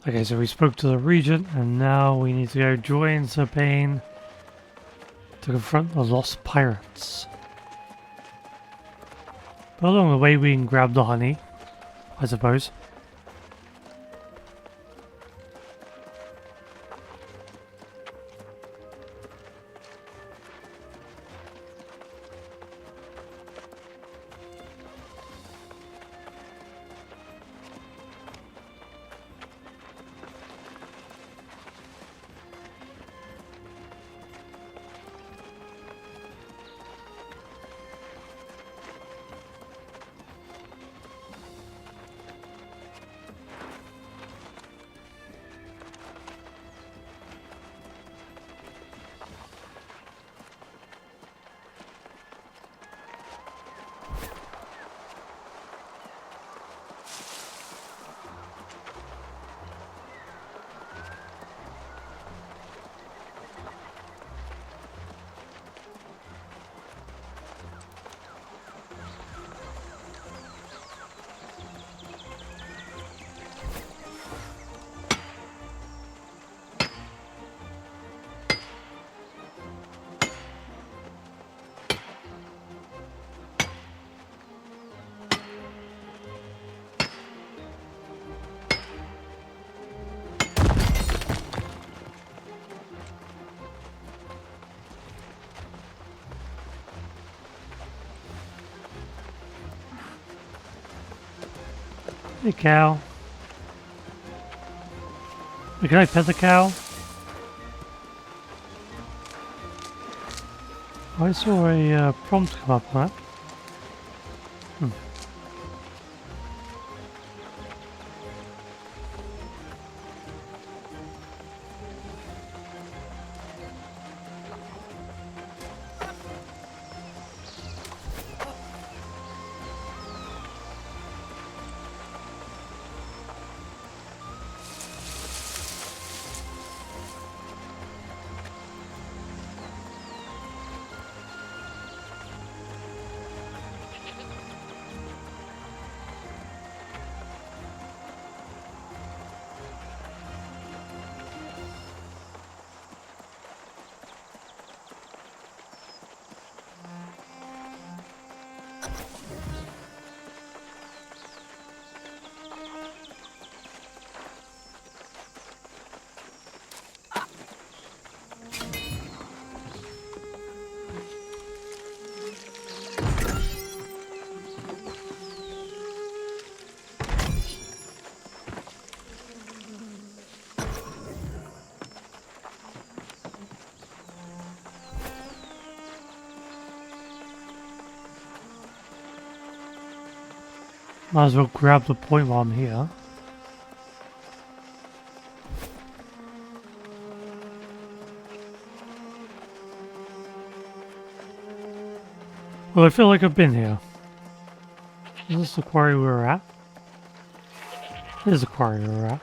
Okay, so we spoke to the regent, and now we need to go join Serpane to confront the lost pirates. But along the way we can grab the honey, I suppose. Hey cow. Wait, can I pet the cow? I saw a prompt come up on that. Might as well grab the point while I'm here. Well, I feel like I've been here. Is this the quarry we were at? This is the quarry we were at.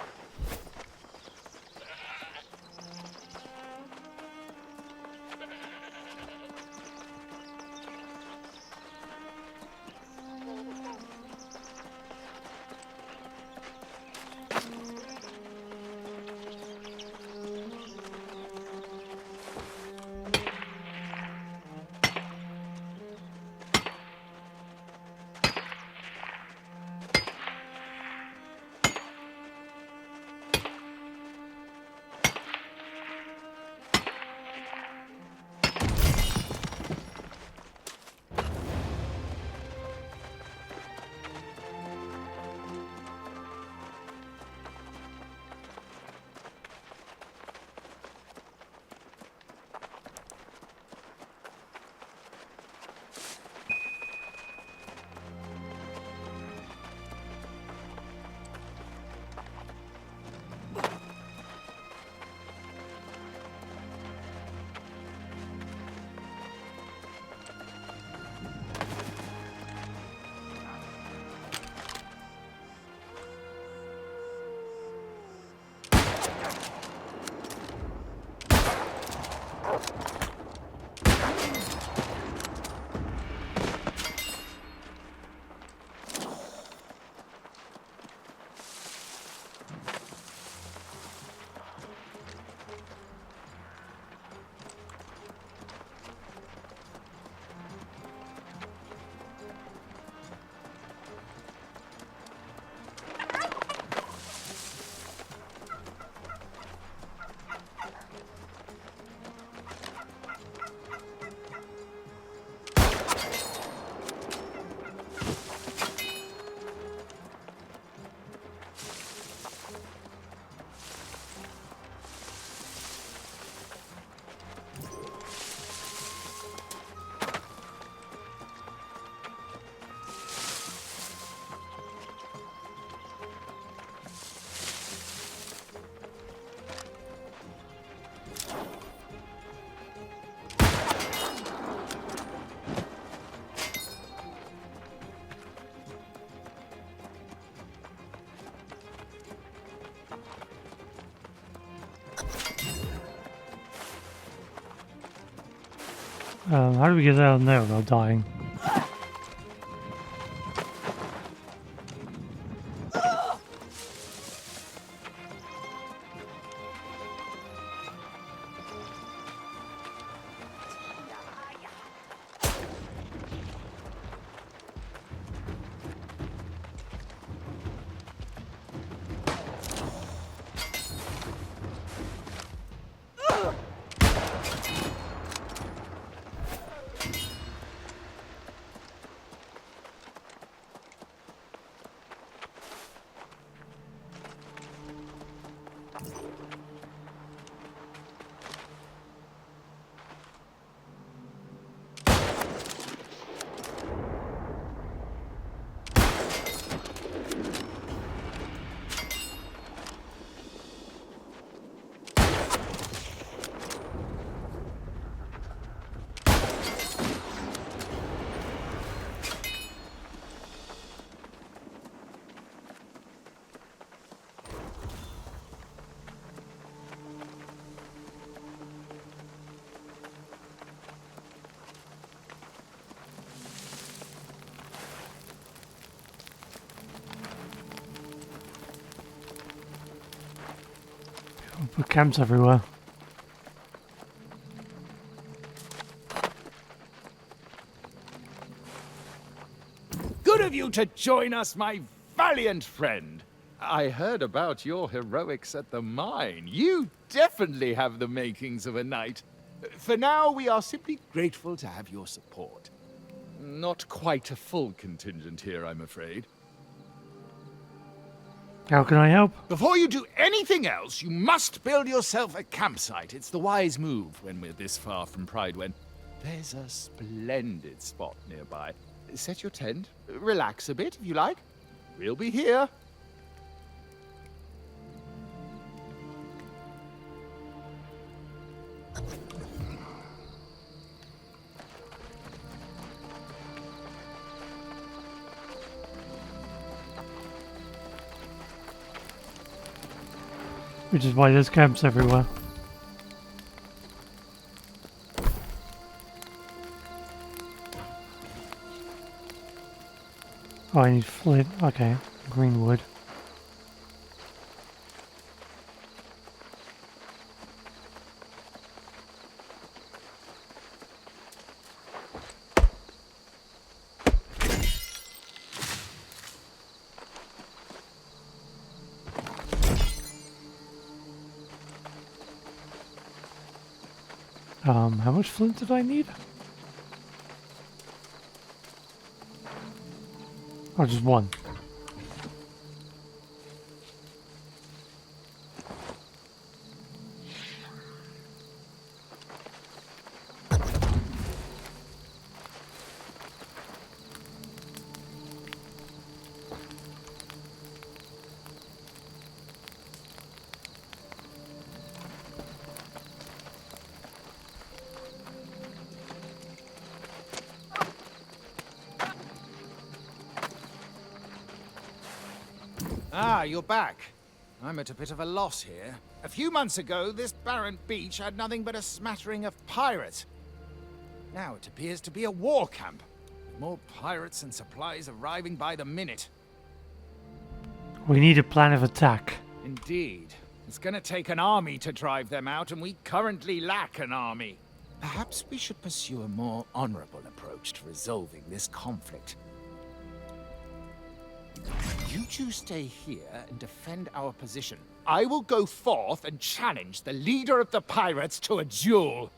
How do we get out of there without dying? Put camps everywhere. Good of you to join us, my valiant friend. I heard about your heroics at the mine. You definitely have the makings of a knight. For now, we are simply grateful to have your support. Not quite a full contingent here, I'm afraid. How can I help? Before you do anything else, you must build yourself a campsite. It's the wise move when we're this far from Pridewen. There's a splendid spot nearby. Set your tent, relax a bit if you like. We'll be here. Which is why there's camps everywhere. Oh, I need flint. Okay, green wood. How much flint did I need? Oh, just one. Ah, you're back. I'm at a bit of a loss here. A few months ago, this barren beach had nothing but a smattering of pirates. Now it appears to be a war camp. More pirates and supplies arriving by the minute. We need a plan of attack. Indeed. It's gonna take an army to drive them out, and we currently lack an army. Perhaps we should pursue a more honorable approach to resolving this conflict. You two stay here and defend our position. I will go forth and challenge the leader of the pirates to a duel.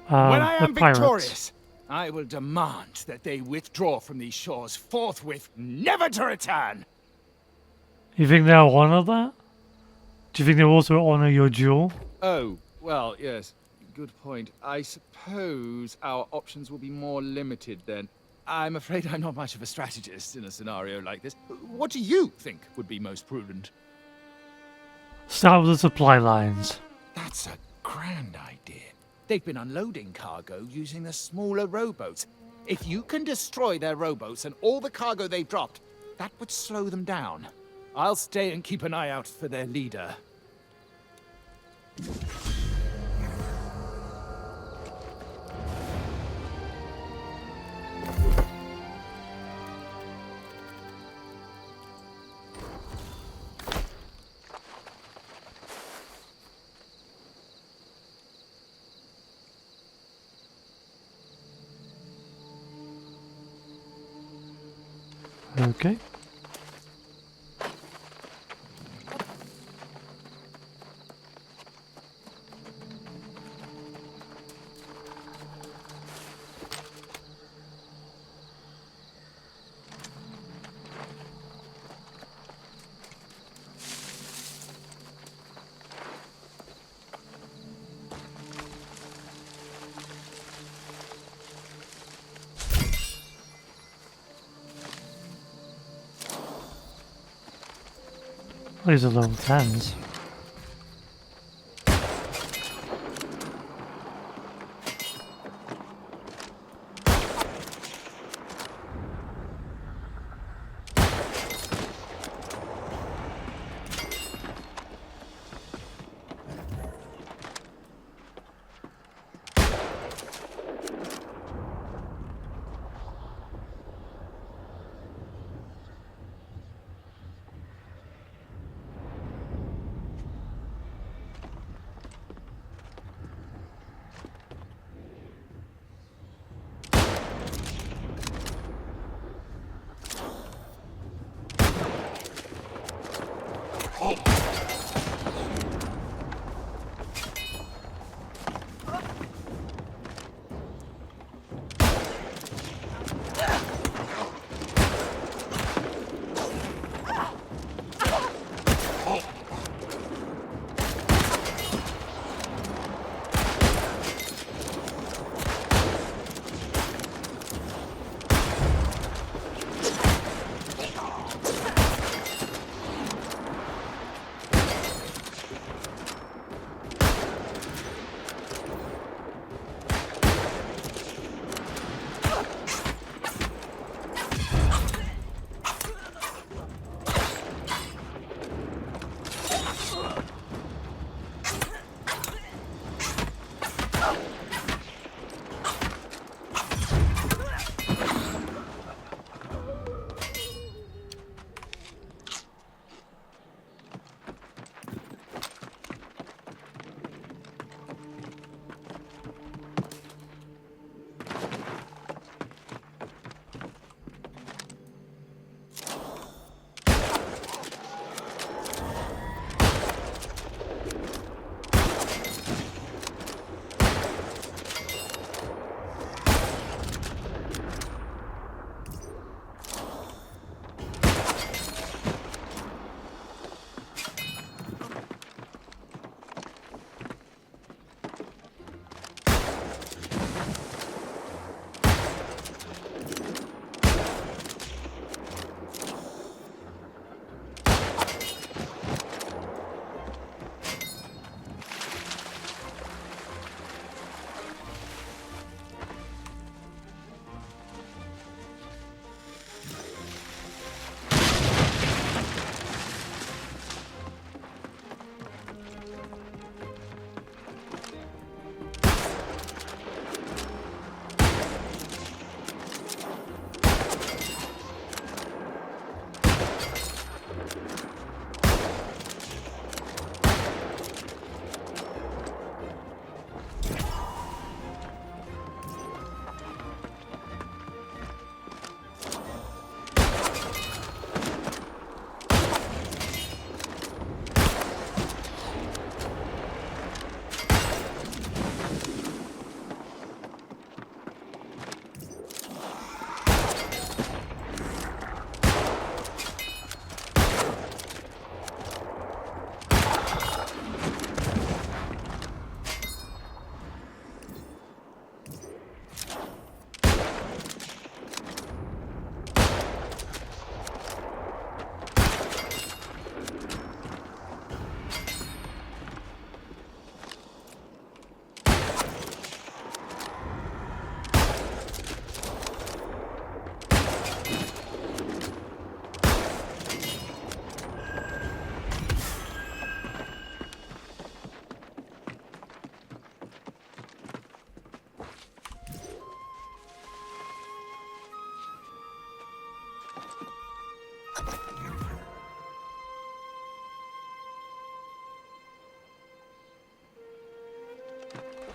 When I am victorious, I will demand that they withdraw from these shores forthwith, never to return. You think they'll honor that? Do you think they'll also honor your duel? Oh, well, yes. Good point. I suppose our options will be more limited then. I'm afraid I'm not much of a strategist in a scenario like this. What do you think would be most prudent? Start with the supply lines. That's a grand idea. They've been unloading cargo using the smaller rowboats. If you can destroy their rowboats and all the cargo they've dropped, that would slow them down. I'll stay and keep an eye out for their leader. Okay. These are level 10s.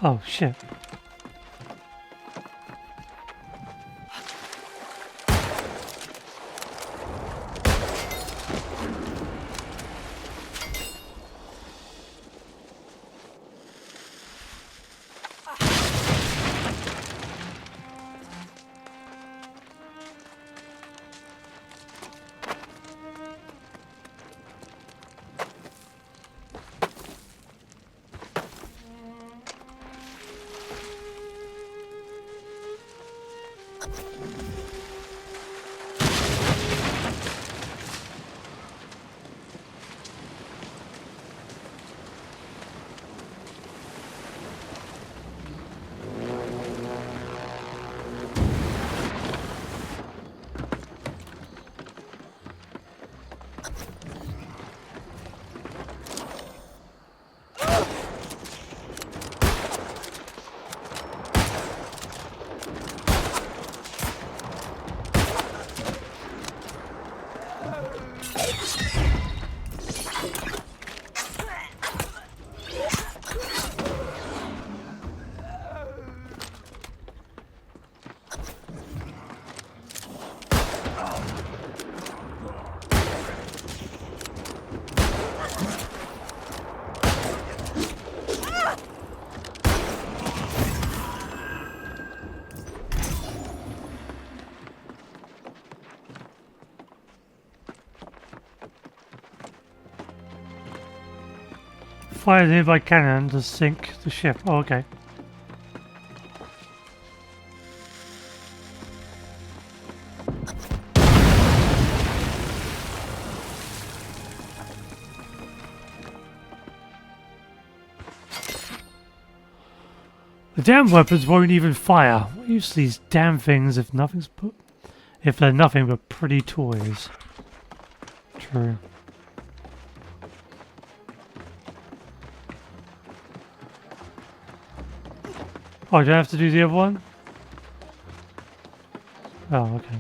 Oh, shit. Fire the nearby cannon to sink the ship. Oh, okay. The damn weapons won't even fire. What use these damn things if they're nothing but pretty toys? True. Oh, do I have to do the other one? Oh, okay.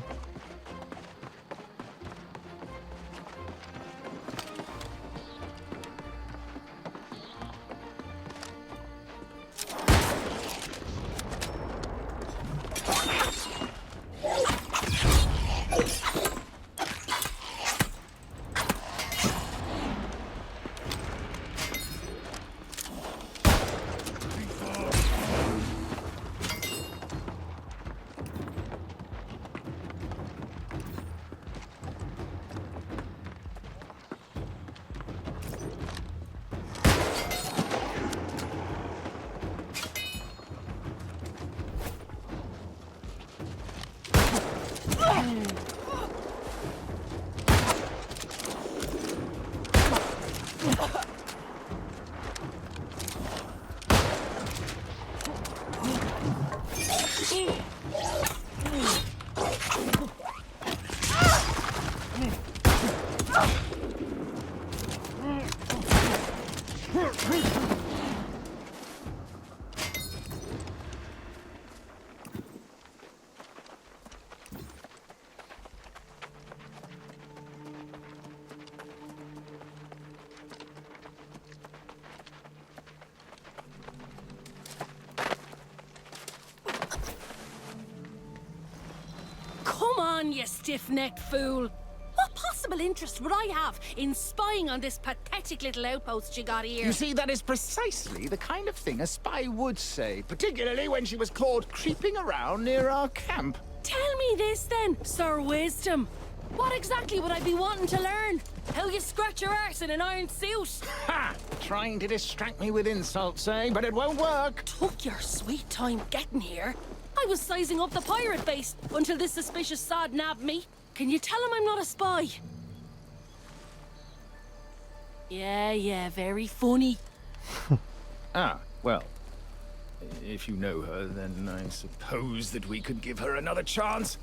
You stiff-necked fool! What possible interest would I have in spying on this pathetic little outpost you got here? You see, that is precisely the kind of thing a spy would say, particularly when she was caught creeping around near our camp. Tell me this then, Sir Wisdom. What exactly would I be wanting to learn? How you scratch your arse in an iron suit? Ha! Trying to distract me with insults, eh? But it won't work. Took your sweet time getting here. I was sizing up the pirate base until this suspicious sod nabbed me. Can you tell him I'm not a spy? Yeah, very funny. Ah, well, if you know her, then I suppose that we could give her another chance.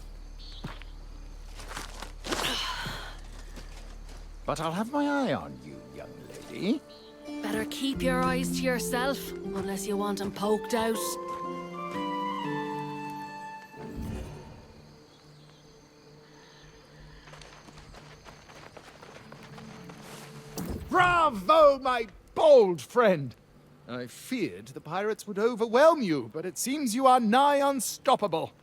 But I'll have my eye on you, young lady. Better keep your eyes to yourself, unless you want them poked out. Bravo, my bold friend! I feared the pirates would overwhelm you, but it seems you are nigh unstoppable.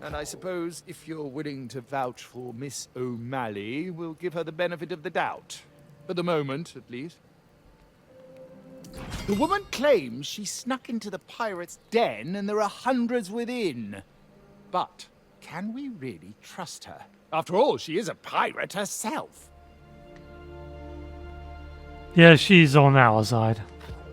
And I suppose if you're willing to vouch for Miss O'Malley, we'll give her the benefit of the doubt. For the moment, at least. The woman claims she snuck into the pirates' den and there are hundreds within. But can we really trust her? After all, she is a pirate herself. Yeah, she's on our side.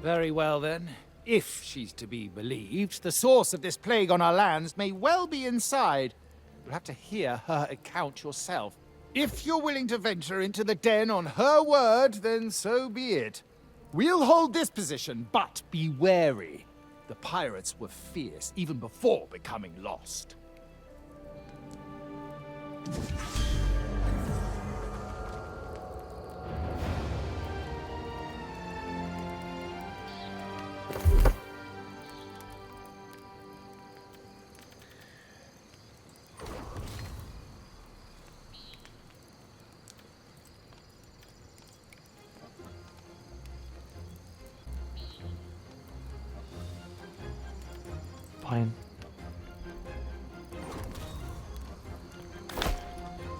Very well then. If she's to be believed, the source of this plague on our lands may well be inside. You'll have to hear her account yourself. If you're willing to venture into the den on her word, then so be it. We'll hold this position, but be wary. The pirates were fierce even before becoming lost. Fine.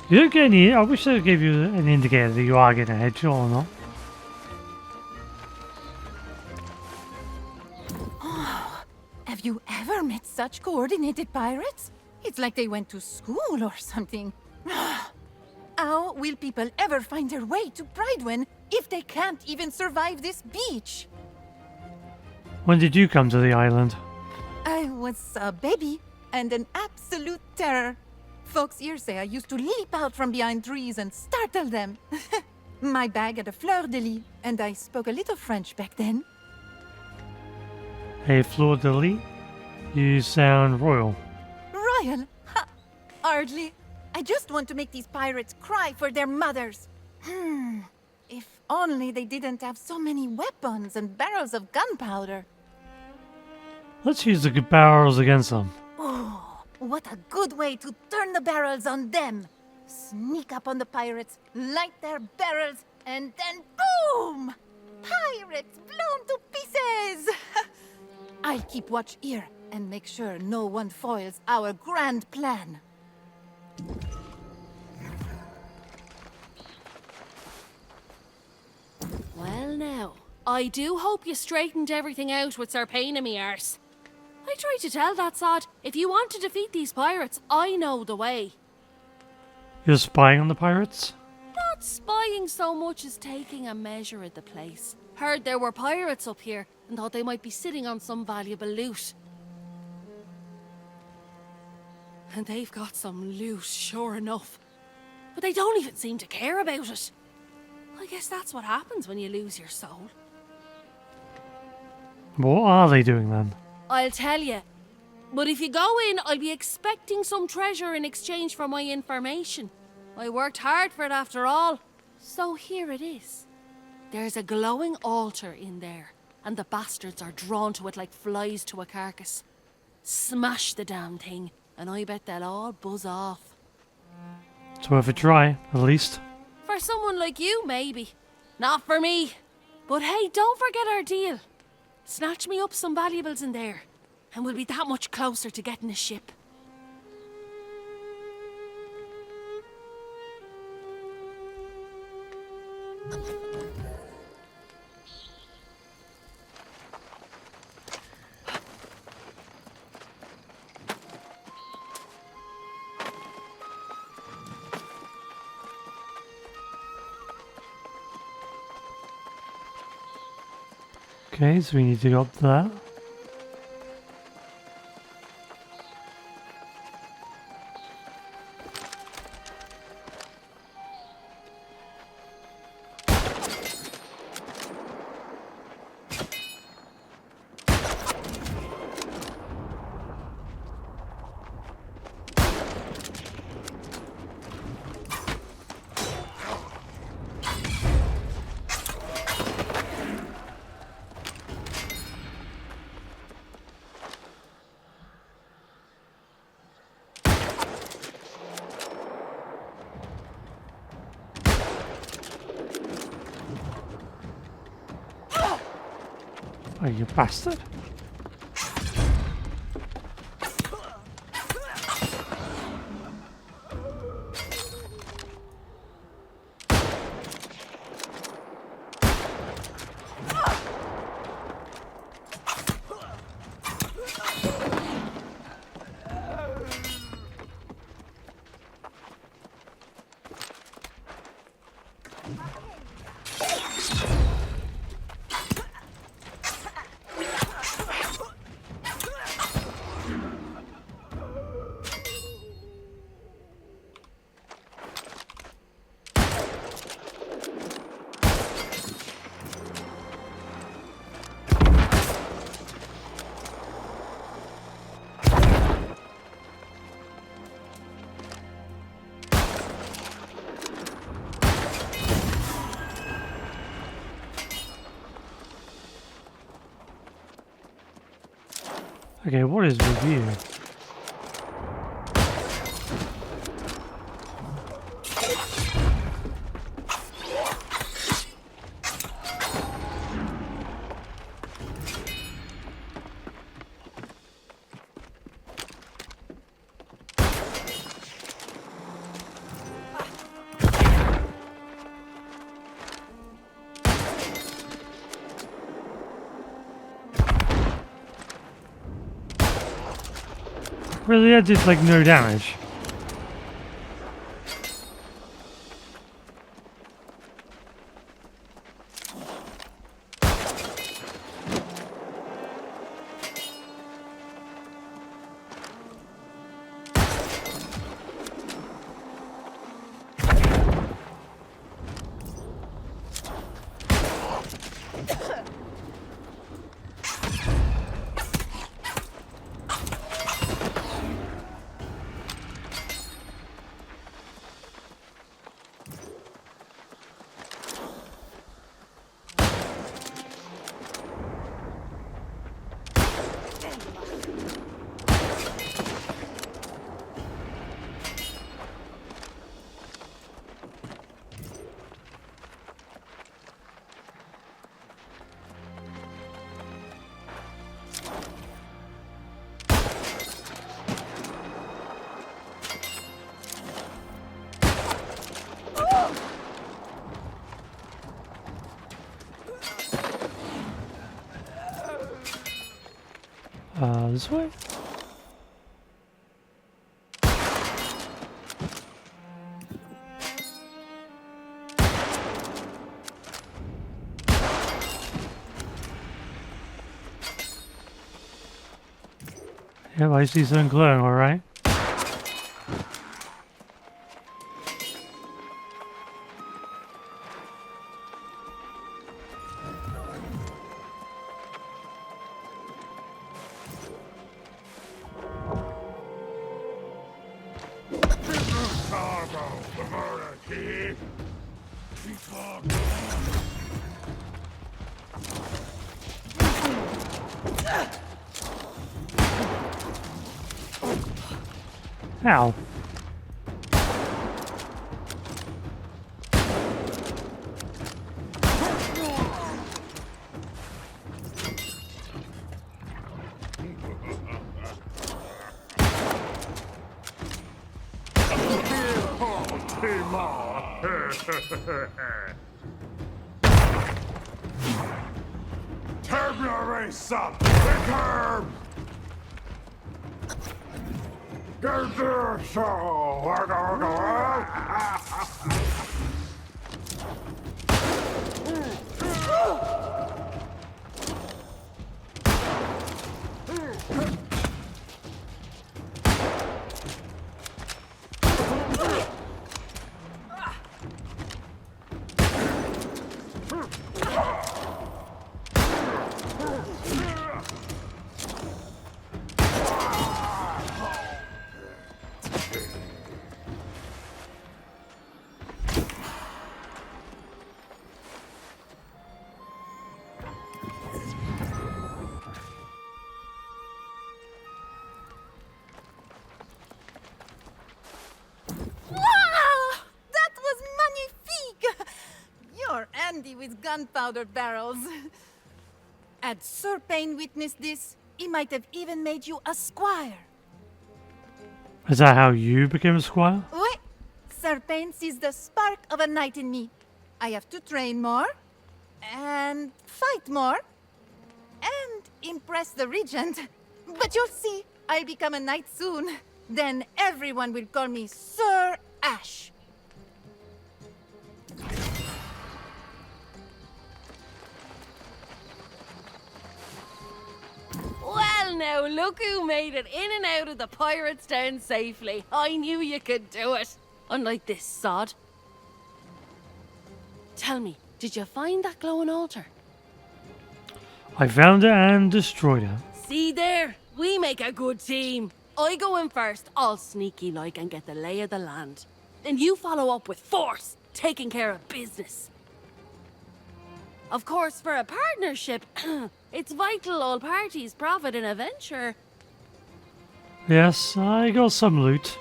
You don't get any. I wish I gave you an indicator that you are getting a headshot or not. Oh, have you ever met such coordinated pirates? It's like they went to school or something. How will people ever find their way to Bridewin if they can't even survive this beach? When did you come to the island? I was a baby and an absolute terror. Folks here say I used to leap out from behind trees and startle them. My bag had a fleur-de-lis, and I spoke a little French back then. A fleur-de-lis? You sound royal. Royal? Ha! Hardly. I just want to make these pirates cry for their mothers. If only they didn't have so many weapons and barrels of gunpowder. Let's use the good barrels against them. Oh, what a good way to turn the barrels on them. Sneak up on the pirates, light their barrels, and then boom! Pirates blown to pieces! I'll keep watch here and make sure no one foils our grand plan. Well now, I do hope you straightened everything out with Sir Pain in me arse. I tried to tell that sod, if you want to defeat these pirates, I know the way. You're spying on the pirates? Not spying so much as taking a measure of the place. Heard there were pirates up here and thought they might be sitting on some valuable loot. And they've got some loot, sure enough. But they don't even seem to care about it. I guess that's what happens when you lose your soul. What are they doing then? I'll tell you. But if you go in, I'll be expecting some treasure in exchange for my information. I worked hard for it after all. So here it is. There's a glowing altar in there, and the bastards are drawn to it like flies to a carcass. Smash the damn thing, and I bet they'll all buzz off. It's worth a try, at least. For someone like you, maybe. Not for me. But hey, don't forget our deal. Snatch me up some valuables in there, and we'll be that much closer to getting a ship. Okay, so we need to go up to that. Oh, you bastard. Okay, what is review? Really, that did like no damage. This way? Yep, I see something glowing, alright. Ow. Turn your race up! Quicker! Get there, so we're gonna Wow! That was magnifique! You're handy with gunpowder barrels. Had Sir Payne witnessed this, he might have even made you a squire. Is that how you became a squire? Oui, Sir Payne sees the spark of a knight in me. I have to train more, and fight more, and impress the regent. But you'll see, I'll become a knight soon. Then everyone will call me Sir Ash. Well, now look who made it in and out of the pirates' town safely. I knew you could do it. Unlike this sod. Tell me, did you find that glowing altar? I found it and destroyed it. See there, we make a good team. I go in first, all sneaky like, and get the lay of the land. Then you follow up with force, taking care of business. Of course, for a partnership, it's vital all parties profit in a venture. Yes, I got some loot.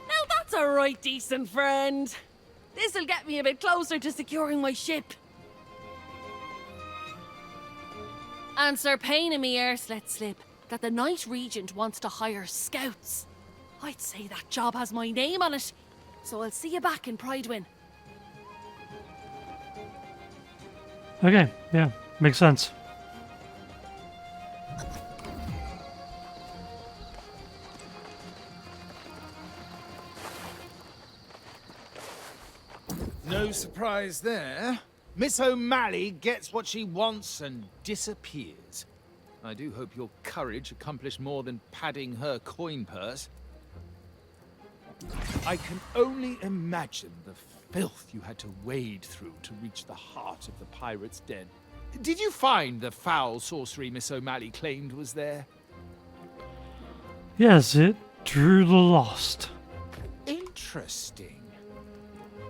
Now that's a right decent friend. This'll get me a bit closer to securing my ship. And Sir Payne and me ears let slip that the Knight Regent wants to hire scouts. I'd say that job has my name on it, so I'll see you back in Pridewin. Okay, yeah, makes sense. No surprise there. Miss O'Malley gets what she wants and disappears. I do hope your courage accomplished more than padding her coin purse. I can only imagine the filth you had to wade through to reach the heart of the pirate's den. Did you find the foul sorcery Miss O'Malley claimed was there? Yes, it drew the lost. Interesting.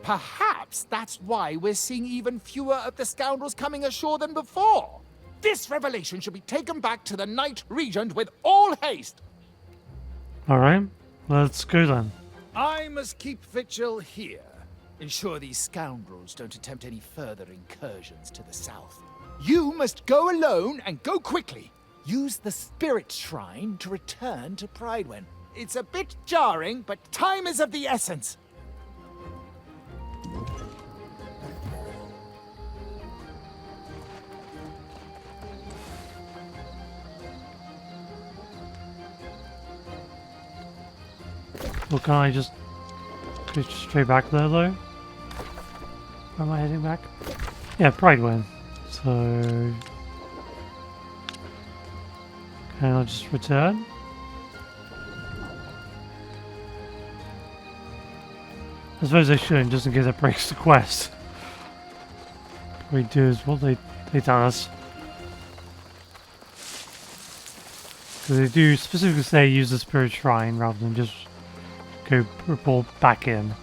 Perhaps that's why we're seeing even fewer of the scoundrels coming ashore than before. This revelation should be taken back to the Knight Regent with all haste. Alright, let's go then. I must keep vigil here. Ensure these scoundrels don't attempt any further incursions to the south. You must go alone and go quickly. Use the spirit shrine to return to Pridewin. It's a bit jarring, but time is of the essence. Or can I just go straight back there though? Where am I heading back? Yeah, Brightwin. So... Can I just return? I suppose I shouldn't, just in case it breaks the quest. What we do is what they tell us. Because they do specifically say use the spirit shrine rather than just go report back in.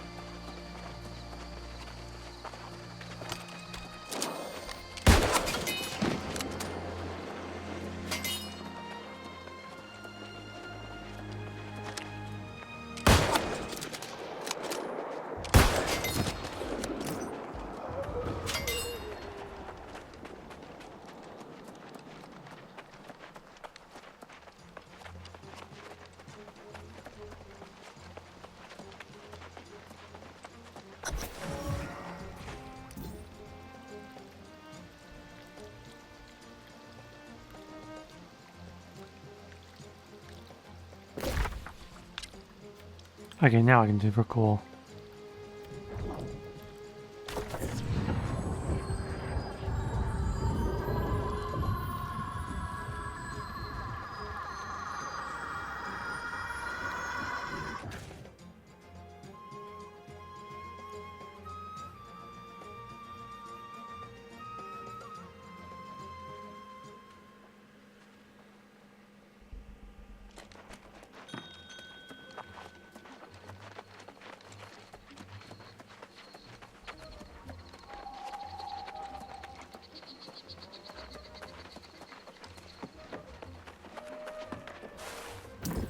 Okay, now I can do recall.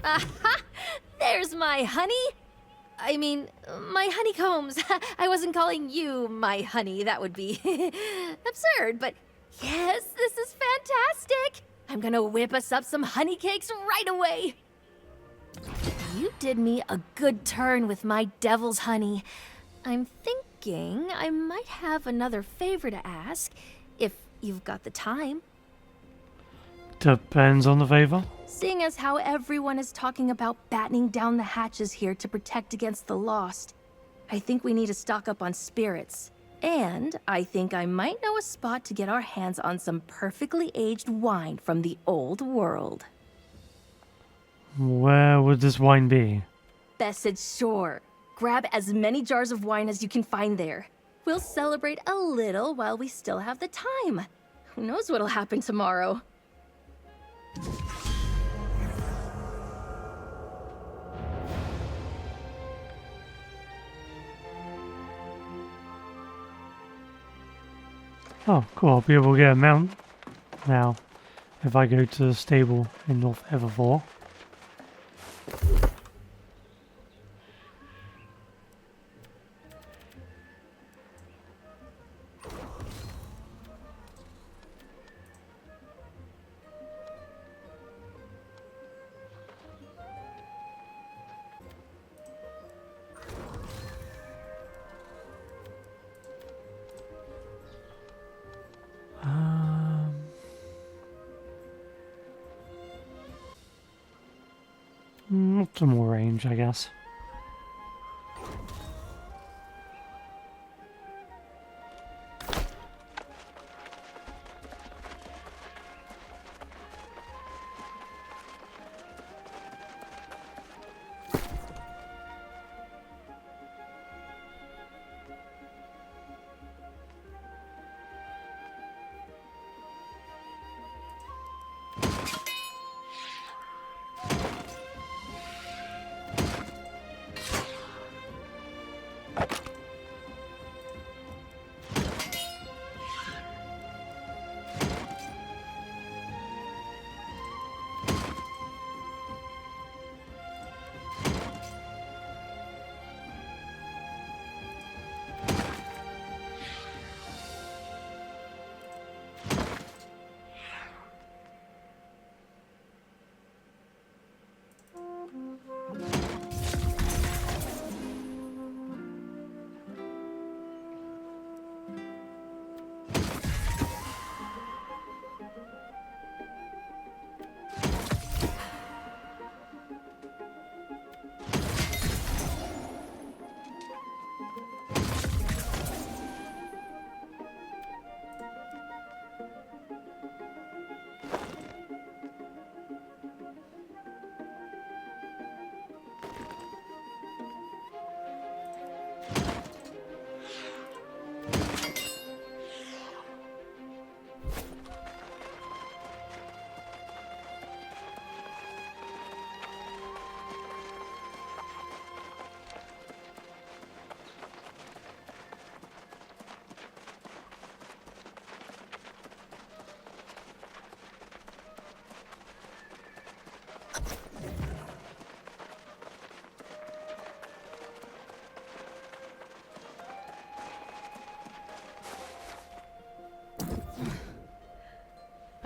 Aha! There's my honey! I mean, my honeycombs. I wasn't calling you my honey. That would be absurd, but yes, this is fantastic! I'm gonna whip us up some honey cakes right away! You did me a good turn with my devil's honey. I'm thinking I might have another favor to ask, if you've got the time. Depends on the favor. Seeing as how everyone is talking about battening down the hatches here to protect against the lost, I think we need to stock up on spirits. And I think I might know a spot to get our hands on some perfectly aged wine from the old world. Where would this wine be? Bessid Shore. Grab as many jars of wine as you can find there. We'll celebrate a little while we still have the time. Who knows what'll happen tomorrow? Oh, cool. I'll be able to get a mount now if I go to the stable in North Evervore. Some more range, I guess.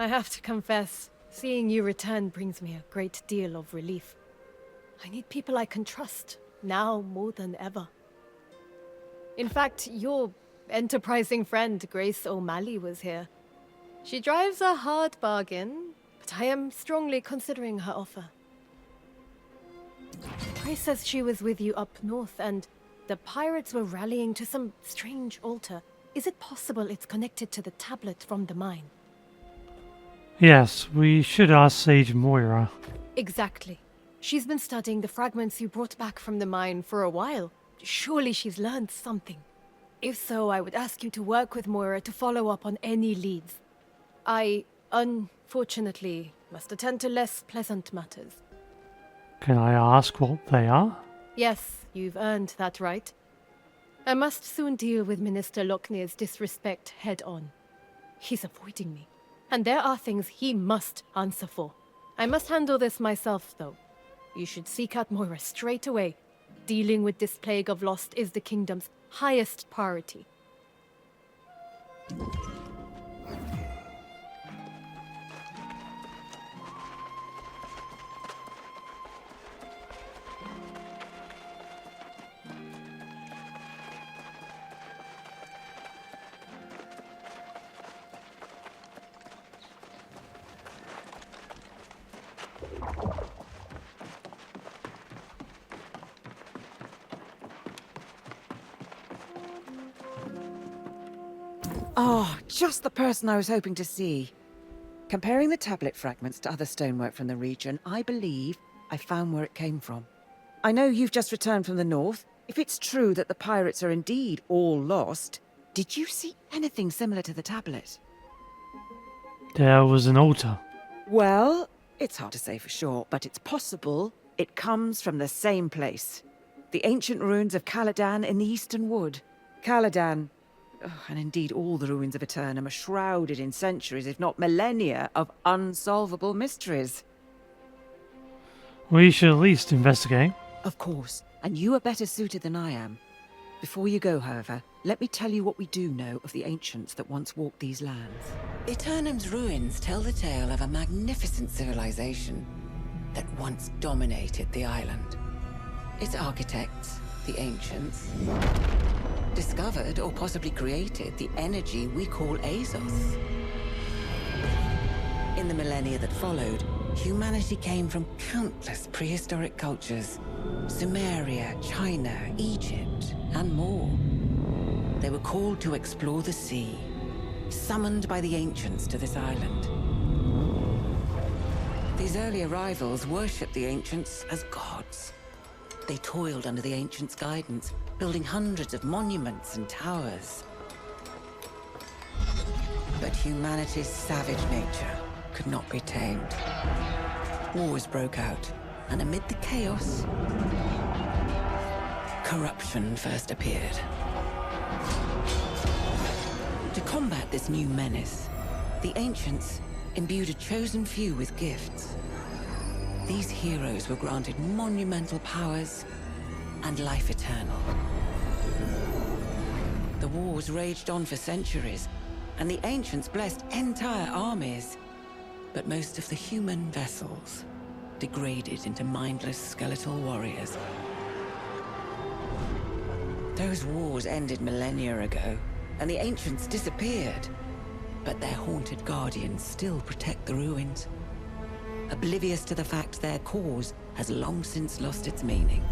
I have to confess, seeing you return brings me a great deal of relief. I need people I can trust, now more than ever. In fact, your enterprising friend, Grace O'Malley, was here. She drives a hard bargain, but I am strongly considering her offer. Grace says she was with you up north, and the pirates were rallying to some strange altar. Is it possible it's connected to the tablet from the mine? Yes, we should ask Sage Moira. Exactly. She's been studying the fragments you brought back from the mine for a while. Surely she's learned something. If so, I would ask you to work with Moira to follow up on any leads. I, unfortunately, must attend to less pleasant matters. Can I ask what they are? Yes, you've earned that right. I must soon deal with Minister Lochner's disrespect head-on. He's avoiding me, and there are things he must answer for. I must handle this myself, though. You should seek out Moira straight away. Dealing with this plague of lost is the kingdom's highest priority. Oh, just the person I was hoping to see. Comparing the tablet fragments to other stonework from the region, I believe I found where it came from. I know you've just returned from the north. If it's true that the pirates are indeed all lost, did you see anything similar to the tablet? There was an altar. Well, it's hard to say for sure, but it's possible it comes from the same place. The ancient ruins of Caladan in the Eastern Wood. Caladan, and indeed all the ruins of Aeternum, are shrouded in centuries, if not millennia, of unsolvable mysteries. We should at least investigate. Of course, and you are better suited than I am. Before you go, however, let me tell you what we do know of the ancients that once walked these lands. Aeternum's ruins tell the tale of a magnificent civilization that once dominated the island. Its architects, the ancients, discovered or possibly created the energy we call Azos. In the millennia that followed, humanity came from countless prehistoric cultures: Sumeria, China, Egypt, and more. They were called to explore the sea, summoned by the ancients to this island. These early arrivals worshipped the ancients as gods. They toiled under the ancients' guidance, building hundreds of monuments and towers. But humanity's savage nature could not be tamed. Wars broke out, and amid the chaos, corruption first appeared. To combat this new menace, the ancients imbued a chosen few with gifts. These heroes were granted monumental powers and life eternal. The wars raged on for centuries, and the ancients blessed entire armies. But most of the human vessels degraded into mindless skeletal warriors. Those wars ended millennia ago, and the ancients disappeared. But their haunted guardians still protect the ruins, oblivious to the fact their cause has long since lost its meaning.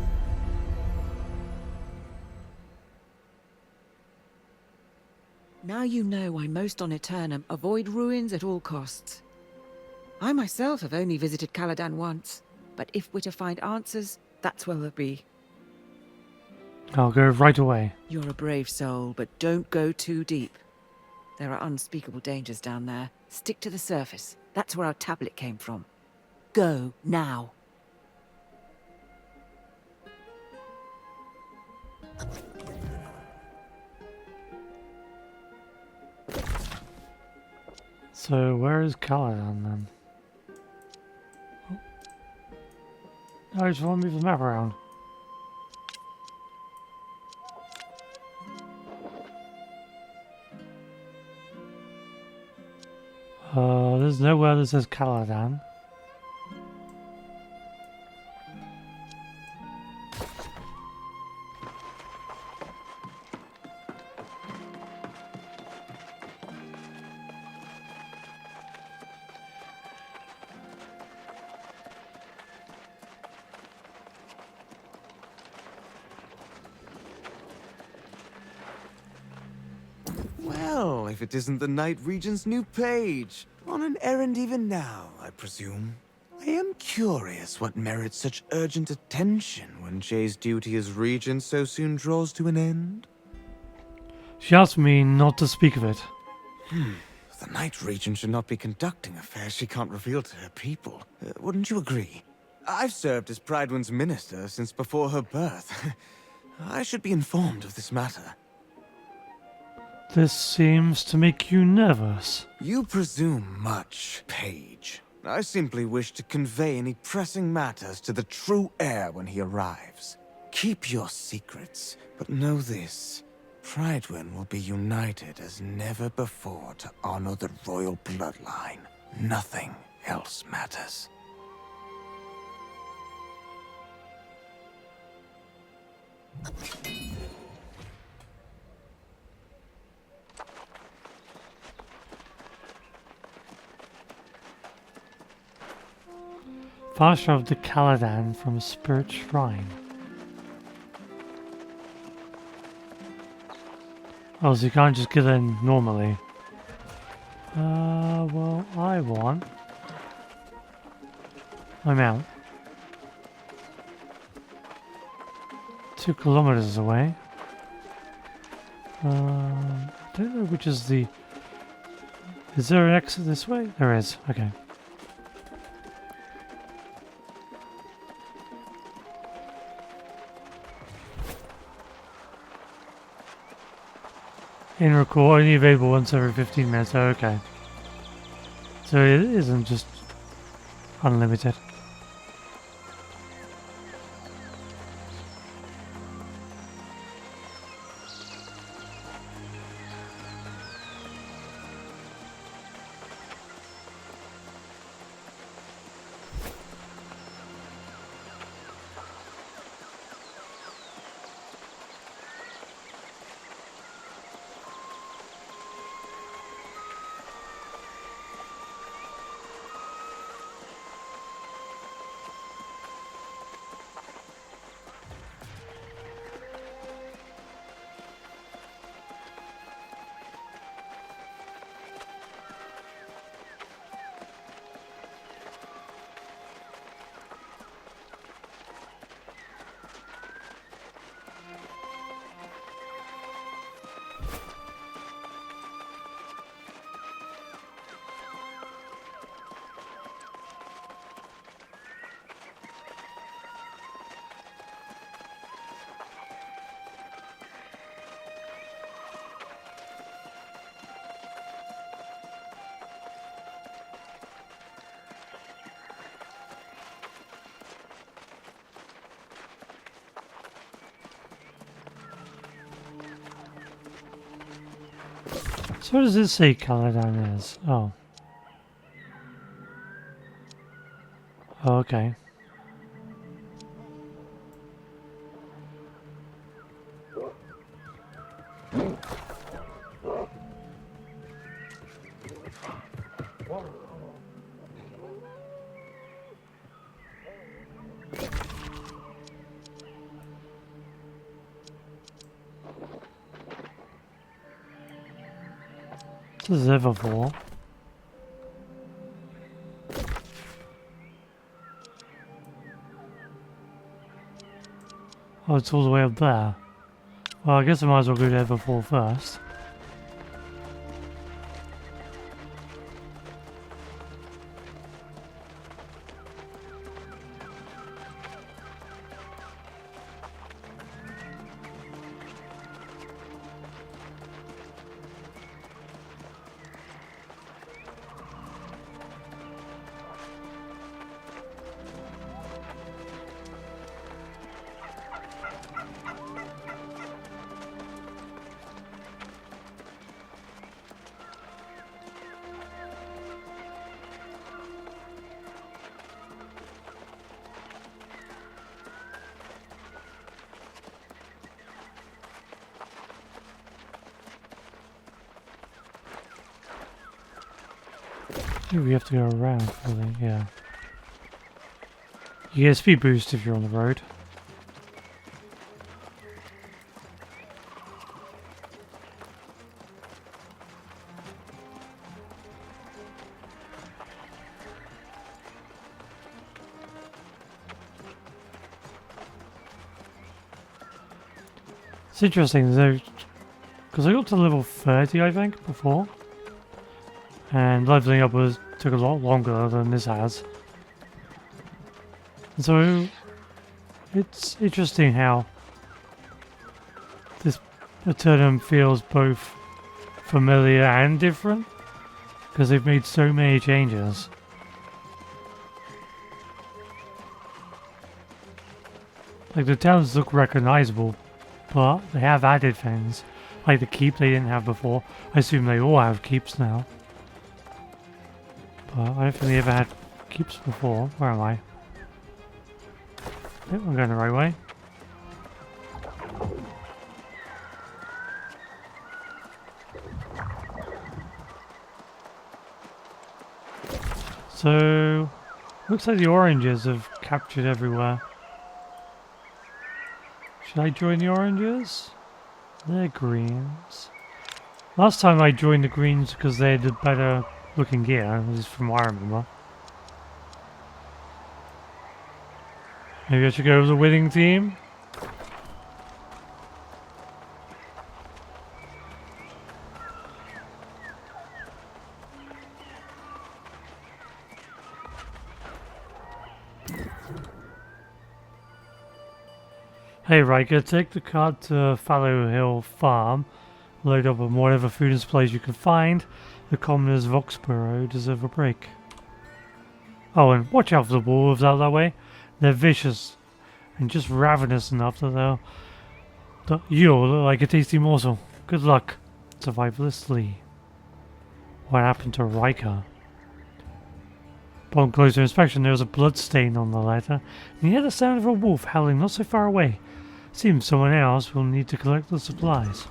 Now you know why most on Aeternum avoid ruins at all costs. I myself have only visited Caladan once, but if we're to find answers, that's where they'll be. I'll go right away. You're a brave soul, but don't go too deep. There are unspeakable dangers down there. Stick to the surface. That's where our tablet came from. Go, now. So where is Caladan then? Oh, I just want to move the map around. There's nowhere that says Caladan. Well, if it isn't the Night Regent's new page. On an errand even now, I presume. I am curious what merits such urgent attention when Jay's duty as regent so soon draws to an end. She asked me not to speak of it. The Night Regent should not be conducting affairs she can't reveal to her people. Wouldn't you agree? I've served as Pridewin's minister since before her birth. I should be informed of this matter. This seems to make you nervous. You presume much, Page. I simply wish to convey any pressing matters to the true heir when he arrives. Keep your secrets, but know this. Pridewin will be united as never before to honor the royal bloodline. Nothing else matters. Fast travel to Caladan from a spirit shrine. Oh, so you can't just get in normally. Well, I want my mount. 2 kilometers away. I don't know which is the... Is there an exit this way? There is, okay. In record, only available once every 15 minutes. Oh, okay. So it isn't just unlimited. So what does it say Caladan is? Oh. Oh, okay. This is Everville. Oh, it's all the way up there. Well, I guess I might as well go to Everville first. think we have to go around, really, yeah. You get a speed boost if you're on the road. It's interesting though, because I got to level 30 I think before, and leveling up took a lot longer than this has. And so it's interesting how this Aeternum feels both familiar and different, because they've made so many changes. Like the towns look recognizable, but they have added things, like the keep they didn't have before. I assume they all have keeps now. But I don't think they ever had keeps before. Where am I? Yep, I'm going the right way. So, looks like the oranges have captured everywhere. Should I join the oranges? They're greens. Last time I joined the greens because they had the better looking gear, this is from what I remember. Maybe I should go with the winning team? Hey Riker, take the cart to Fallow Hill Farm, load up on whatever food and supplies you can find. The commoners of Oxborough deserve a break. Oh, and watch out for the wolves out that way. They're vicious and just ravenous enough that you'll look like a tasty morsel. Good luck. Survivalist Lee. What happened to Riker? Upon closer inspection, there was a blood stain on the letter, and he had the sound of a wolf howling not so far away. Seems someone else will need to collect the supplies.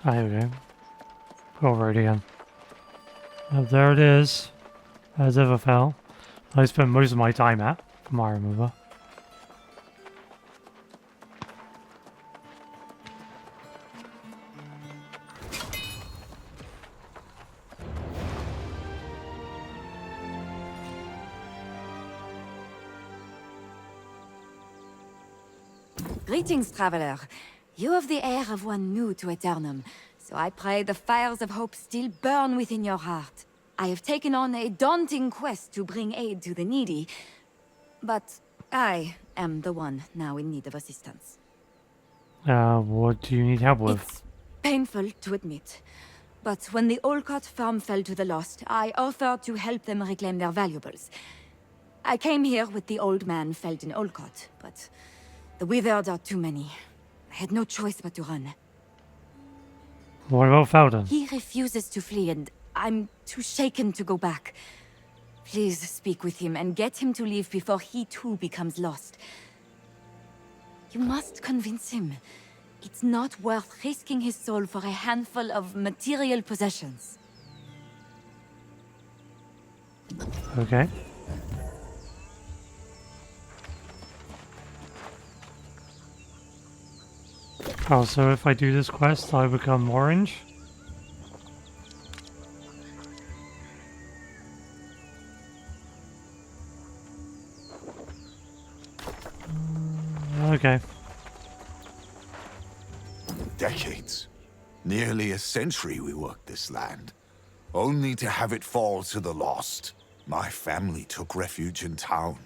Ah, here we go. Go over it again. Oh, there it is. As Everfell. I spent most of my time at, from I remember. Greetings, traveler. You have the air of one new to Aeternum, so I pray the fires of hope still burn within your heart. I have taken on a daunting quest to bring aid to the needy, but I am the one now in need of assistance. What do you need help with? It's painful to admit, but when the Olcott farm fell to the lost, I offered to help them reclaim their valuables. I came here with the old man felled in Olcott, but the withered are too many. I had no choice but to run. What about Felden? He refuses to flee, and I'm too shaken to go back. Please speak with him and get him to leave before he too becomes lost. You must convince him. It's not worth risking his soul for a handful of material possessions. Okay. Oh, so if I do this quest, I become orange? Okay. Decades. Nearly a century we worked this land, only to have it fall to the lost. My family took refuge in town,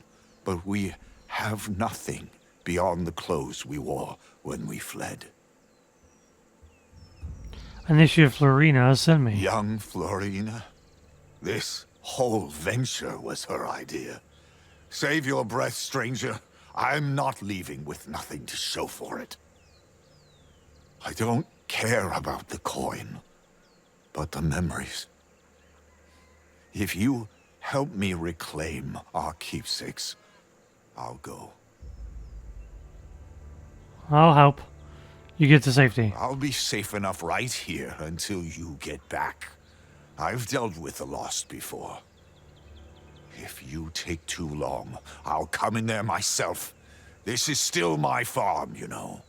but we have nothing beyond the clothes we wore when we fled. Anicia Florina sent me. Young Florina? This whole venture was her idea. Save your breath, stranger. I'm not leaving with nothing to show for it. I don't care about the coin, but the memories. If you help me reclaim our keepsakes, I'll go. I'll help. You get to safety. I'll be safe enough right here until you get back. I've dealt with the lost before. If you take too long, I'll come in there myself. This is still my farm, you know.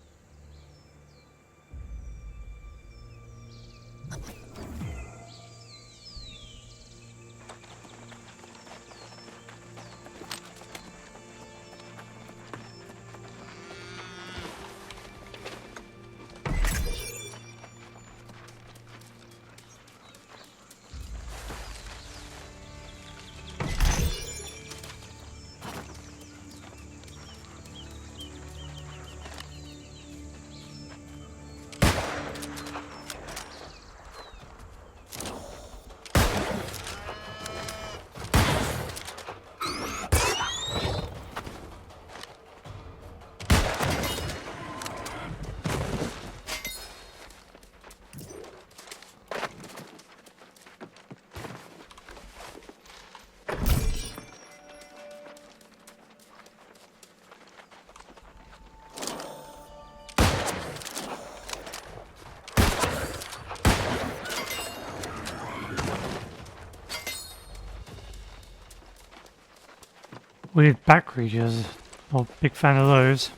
Weird back creatures. Not a big fan of those.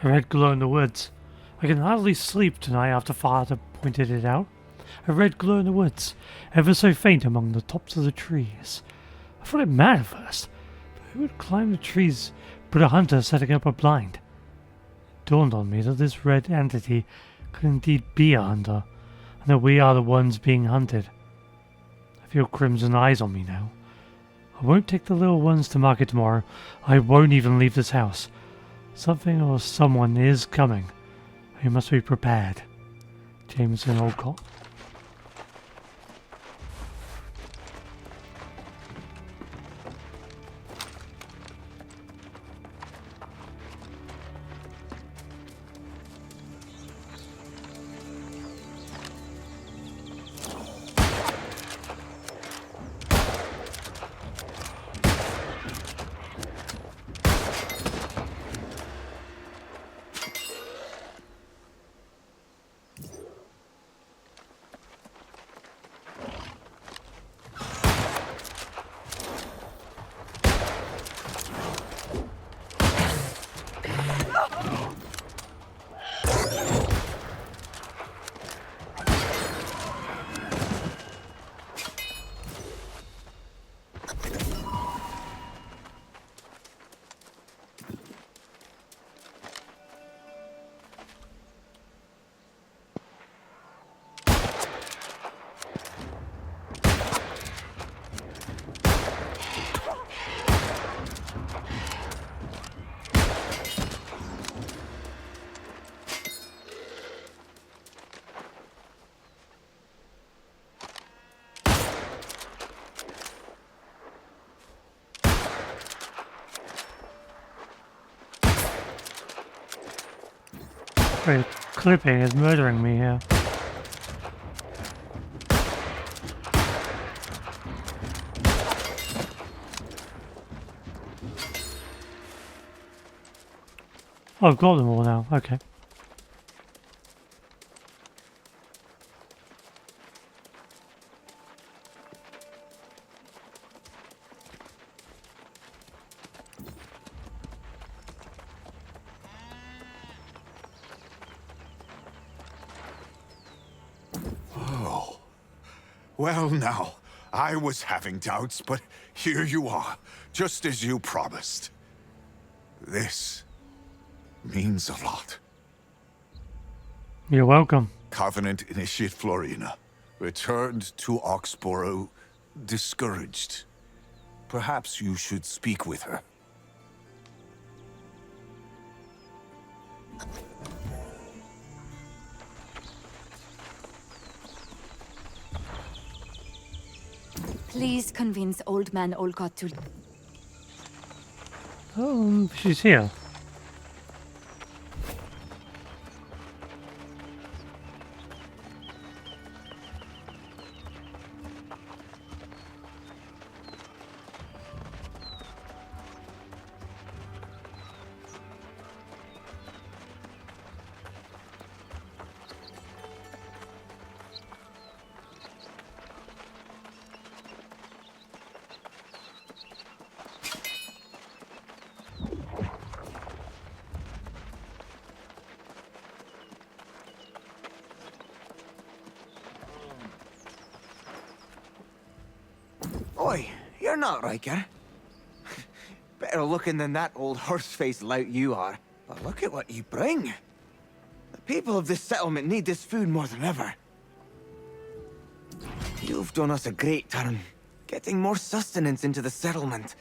A red glow in the woods. I can hardly sleep tonight after Father pointed it out. A red glow in the woods, ever so faint among the tops of the trees. I thought it mad at first, but who would climb the trees but a hunter setting up a blind? It dawned on me that this red entity could indeed be a hunter, and that we are the ones being hunted. I feel crimson eyes on me now. I won't take the little ones to market tomorrow. I won't even leave this house. Something or someone is coming. You must be prepared. Jameson Olcott. Wait, clipping is murdering me here. Oh, I've got them all now. Okay. Well now, I was having doubts, but here you are, just as you promised. This means a lot. You're welcome. Covenant Initiate Florina returned to Oxborough discouraged. Perhaps you should speak with her. Please convince Old Man Olcott to... Oh, she's here. Oi, you're not Riker. Better looking than that old horse-faced lout you are. But look at what you bring. The people of this settlement need this food more than ever. You've done us a great turn, getting more sustenance into the settlement.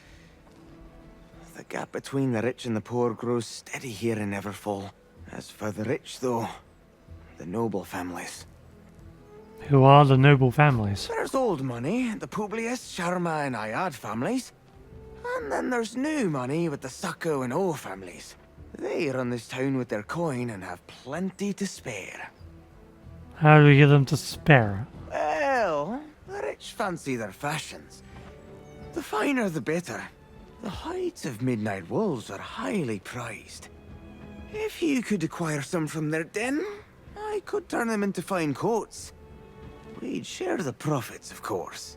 The gap between the rich and the poor grows steady here in Everfall. As for the rich, though, the noble families. Who are the noble families? There's old money, the Publius, Sharma and Ayad families. And then there's new money with the Sacco and O families. They run this town with their coin and have plenty to spare. How do we get them to spare it? Well, the rich fancy their fashions. The finer the better. The hides of midnight wolves are highly prized. If you could acquire some from their den, I could turn them into fine coats. We'd share the profits, of course.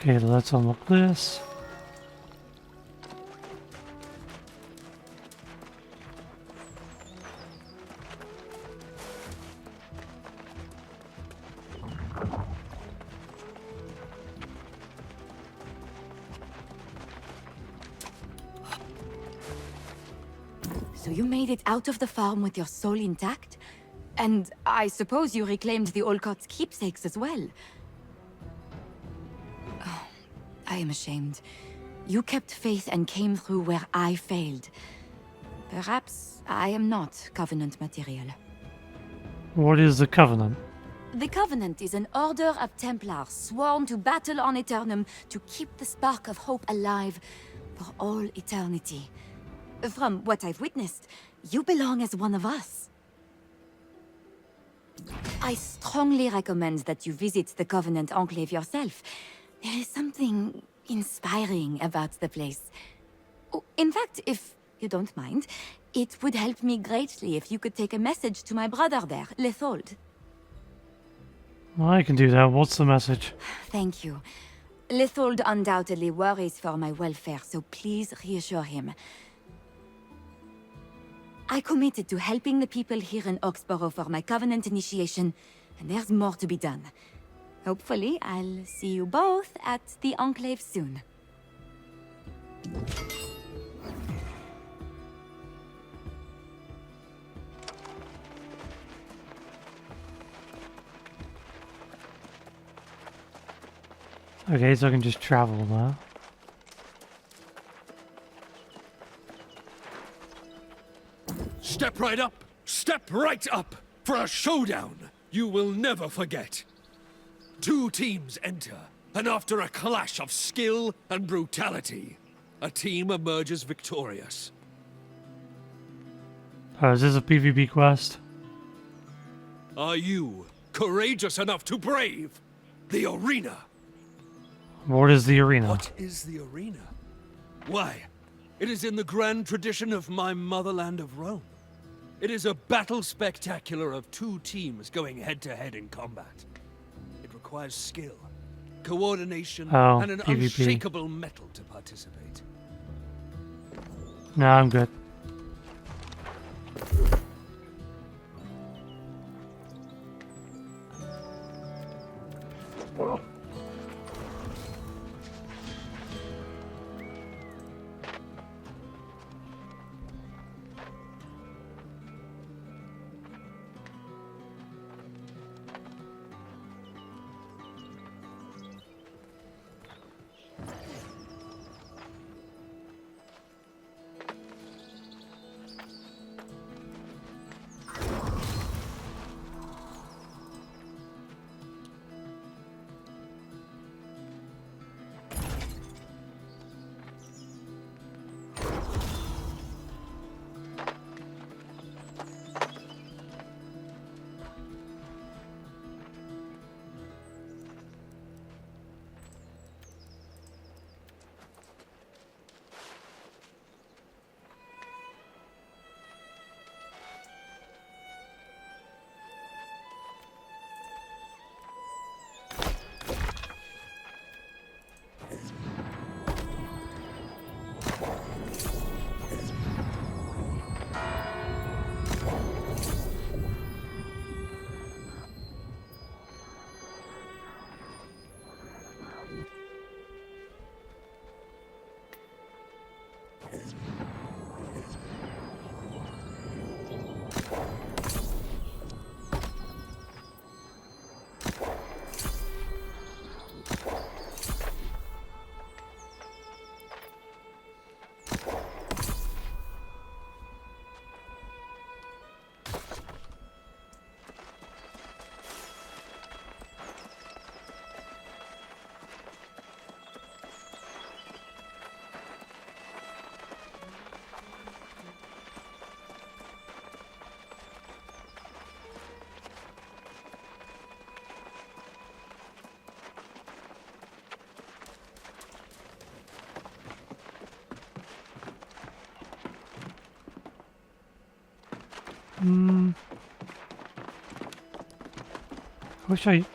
Okay, let's unlock this. So you made it out of the farm with your soul intact? And I suppose you reclaimed the Olcott's keepsakes as well? Oh, I am ashamed. You kept faith and came through where I failed. Perhaps I am not Covenant material. What is the Covenant? The Covenant is an order of Templars sworn to battle on Aeternum to keep the spark of hope alive for all eternity. From what I've witnessed, you belong as one of us. I strongly recommend that you visit the Covenant Enclave yourself. There is something inspiring about the place. Oh, in fact, if you don't mind, it would help me greatly if you could take a message to my brother there, Lethold. I can do that. What's the message? Thank you. Lethold undoubtedly worries for my welfare, so please reassure him. I committed to helping the people here in Oxborough for my Covenant initiation, and there's more to be done. Hopefully, I'll see you both at the Enclave soon. Okay, so I can just travel now. Step right up! Step right up! For a showdown you will never forget. 2 teams enter, and after a clash of skill and brutality, a team emerges victorious. Is this a PvP quest? Are you courageous enough to brave the arena? What is the arena? What is the arena? Why, it is in the grand tradition of my motherland of Rome. It is a battle spectacular of 2 teams going head-to-head in combat. It requires skill, coordination, and an PvP. unshakable mettle to participate. No, I'm good.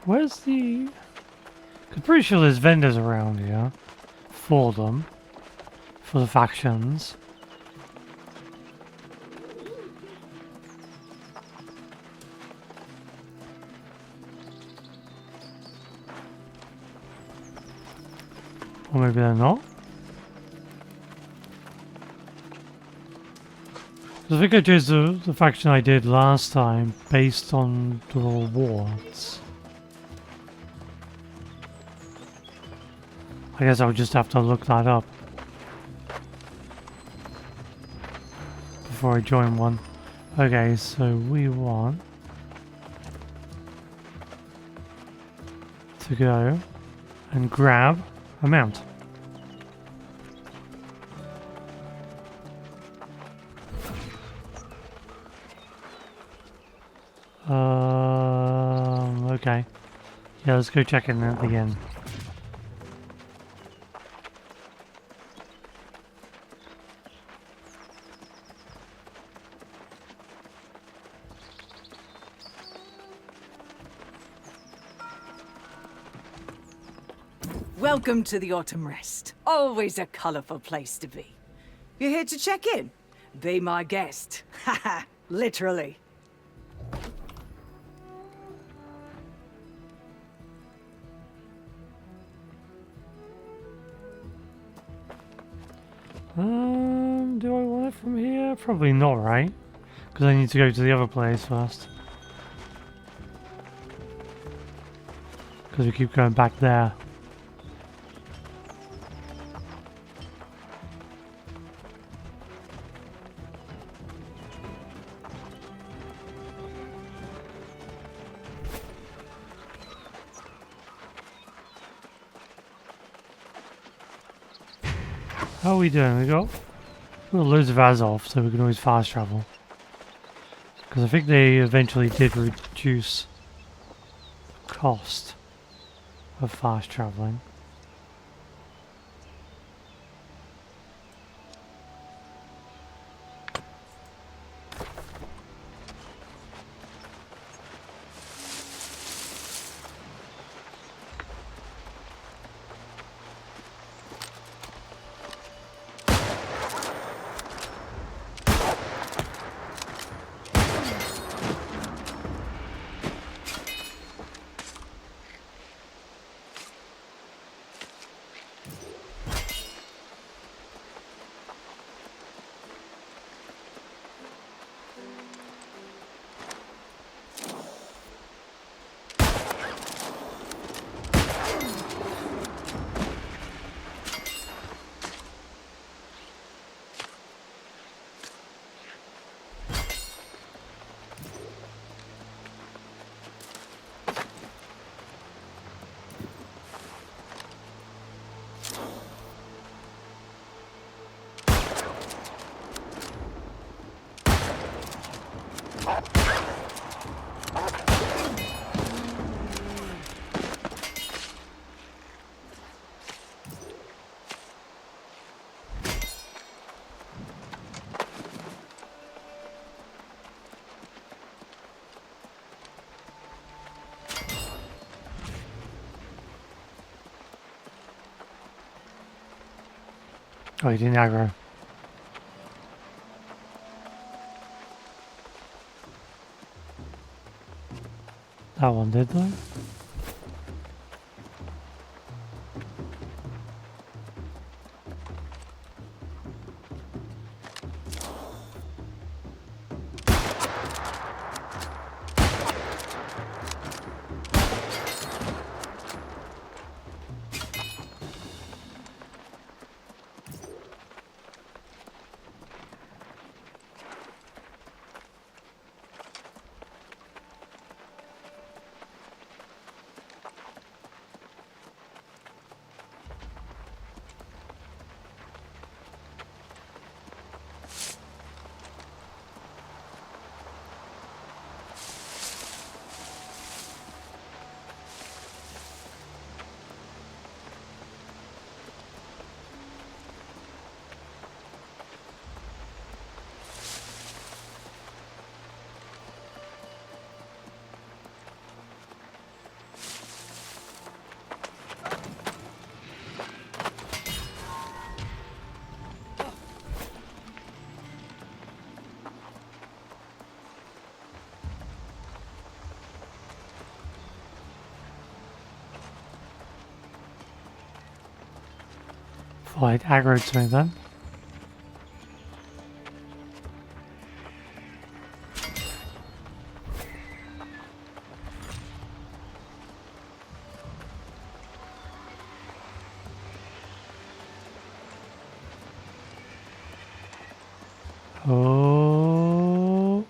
Where's the... I'm pretty sure there's vendors around here for them, for the factions. Or maybe they're not. I think I chose the faction I did last time based on the rewards. I guess I'll just have to look that up before I join one. Okay, so we want to go and grab a mount. Okay. Yeah, let's go check in at the inn. Welcome to the Autumn Rest. Always a colourful place to be. You're here to check in? Be my guest. Haha, literally. Do I want it from here? Probably not, right? Because I need to go to the other place first. Because we keep going back there. How are we doing? We got loads of Azov, so we can always fast travel. Because I think they eventually did reduce cost of fast traveling. Oh, he didn't aggro. That one did though. Thought I'd aggroed something then. Oh.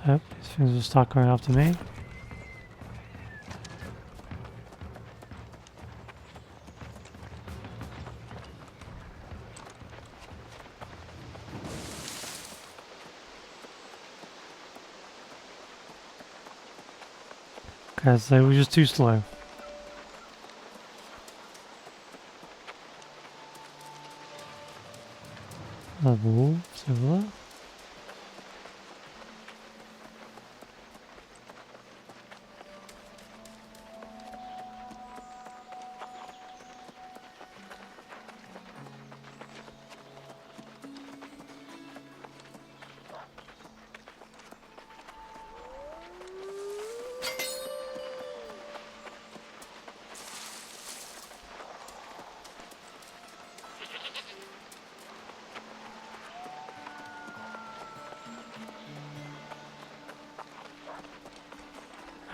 Yep, these things will start going after me. Because they were just too slow. Level, silver.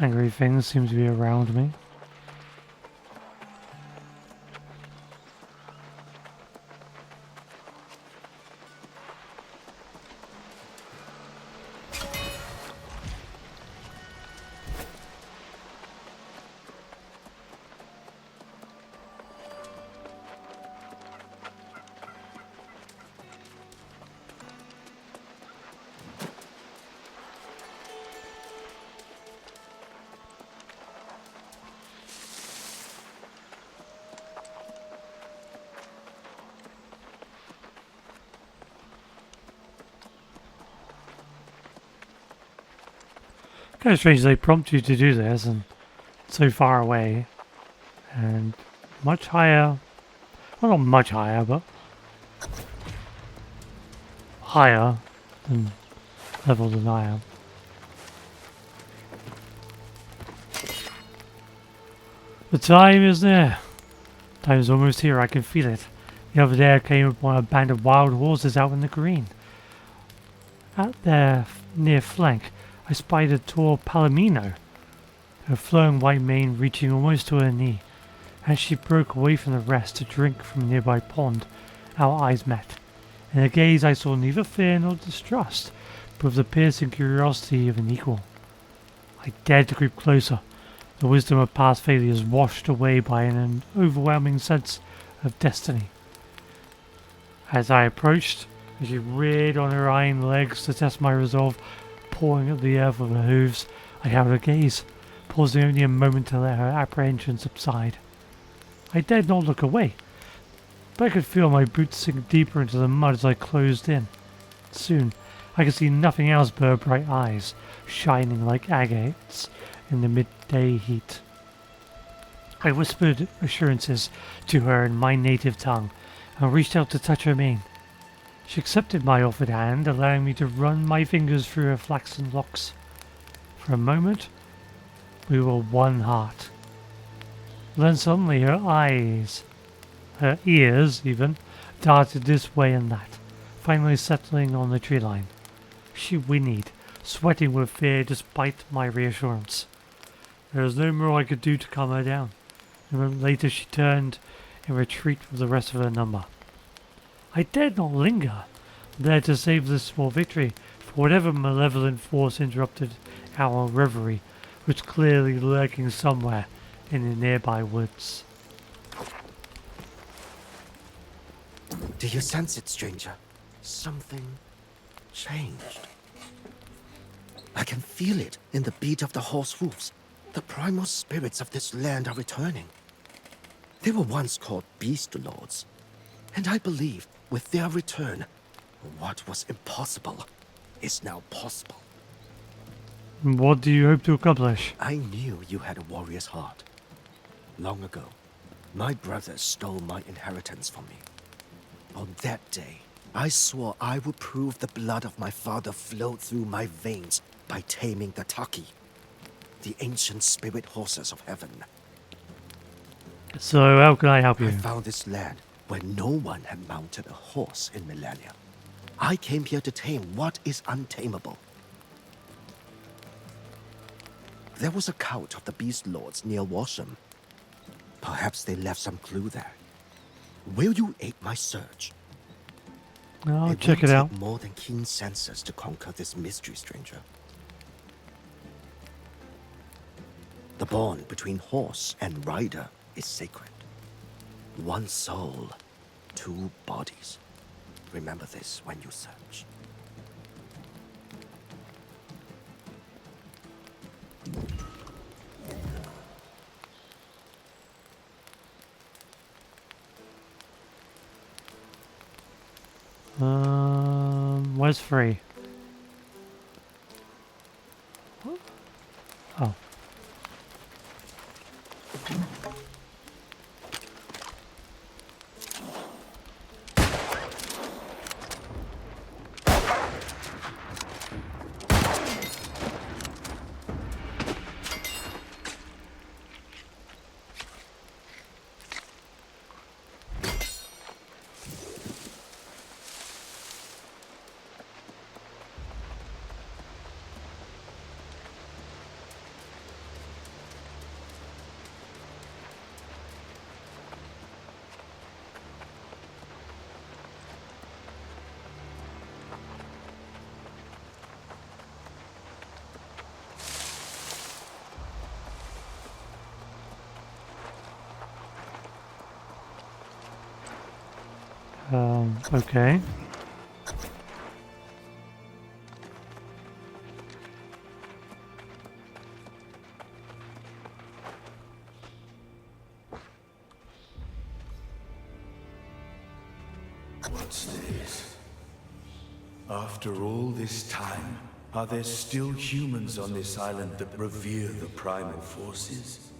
Angry things seem to be around me. Kind of strange they prompt you to do this and so far away and much higher, well not much higher, but higher than level than I am. The time is there. Time is almost here, I can feel it. The other day I came upon a band of wild horses out in the green. At their near flank I spied a tall palomino, her flowing white mane reaching almost to her knee. As she broke away from the rest to drink from a nearby pond, our eyes met. In her gaze I saw neither fear nor distrust, but with the piercing curiosity of an equal. I dared to creep closer, the wisdom of past failures washed away by an overwhelming sense of destiny. As I approached, as she reared on her hind legs to test my resolve, pawing at the earth with her hooves, I held her gaze, pausing only a moment to let her apprehension subside. I dared not look away, but I could feel my boots sink deeper into the mud as I closed in. Soon, I could see nothing else but her bright eyes, shining like agates in the midday heat. I whispered assurances to her in my native tongue, and reached out to touch her mane. She accepted my offered hand, allowing me to run my fingers through her flaxen locks. For a moment, we were one heart. Then suddenly her eyes, her ears even, darted this way and that, finally settling on the tree line. She whinnied, sweating with fear despite my reassurance. There was no more I could do to calm her down. A moment later she turned in retreat with the rest of her number. I dared not linger, there to save this small victory, for whatever malevolent force interrupted our reverie was clearly lurking somewhere in the nearby woods. Do you sense it, stranger? Something changed. I can feel it in the beat of the horse hooves. The primal spirits of this land are returning. They were once called beast lords, and I believe with their return, what was impossible is now possible. What do you hope to accomplish? I knew you had a warrior's heart. Long ago, my brother stole my inheritance from me. On that day, I swore I would prove the blood of my father flowed through my veins by taming the Taki. the ancient spirit horses of heaven. So how can I help you? I found this land where no one had mounted a horse in millennia. I came here to tame what is untamable. There was a cult of the Beast Lords near Washam. Perhaps they left some clue there. Will you aid my search? I'll It check will it out. take more than keen senses to conquer this mystery, stranger. The bond between horse and rider is sacred. One soul, two bodies. Remember this when you search. Where's free? Oh. Okay. What's this? After all this time, are there still humans on this island that revere the primal forces?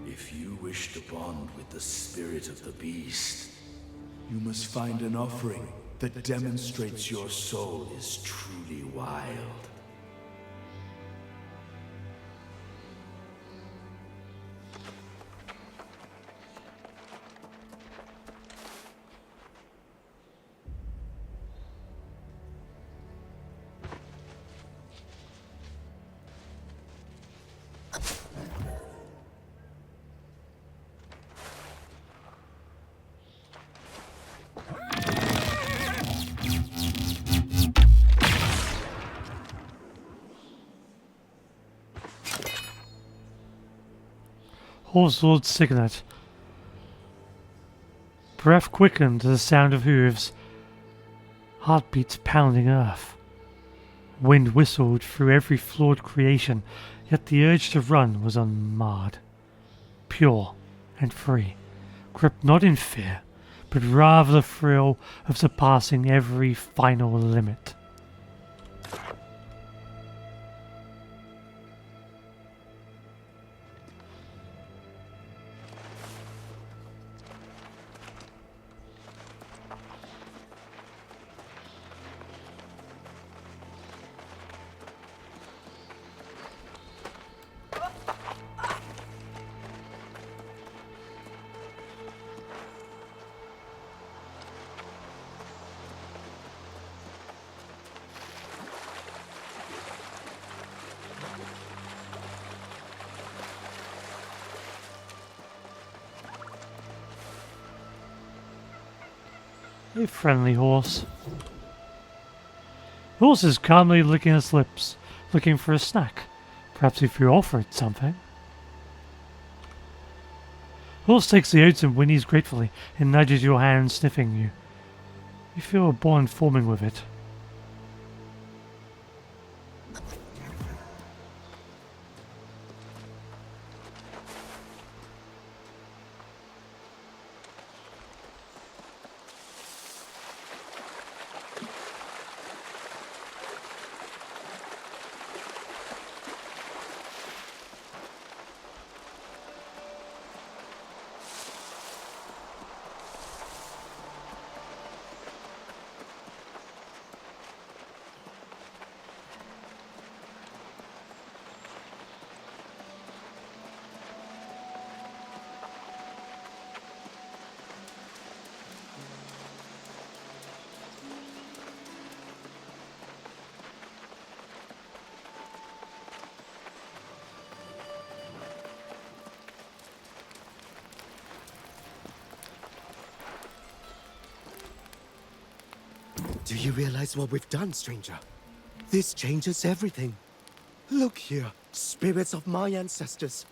If you wish to bond with the spirit of the beast, you must find an offering that demonstrates your soul is truly wild. Horse Lord's signet. Breath quickened to the sound of hooves. Heartbeats pounding earth. Wind whistled through every flawed creation, yet the urge to run was unmarred. Pure and free, gripped not in fear, but rather the thrill of surpassing every final limit. A friendly horse. The horse is calmly licking its lips, looking for a snack. Perhaps if you offer it something. The horse takes the oats and whinnies gratefully and nudges your hand, sniffing you. You feel a bond forming with it. Do you realize what we've done, stranger? This changes everything. Look here, spirits of my ancestors.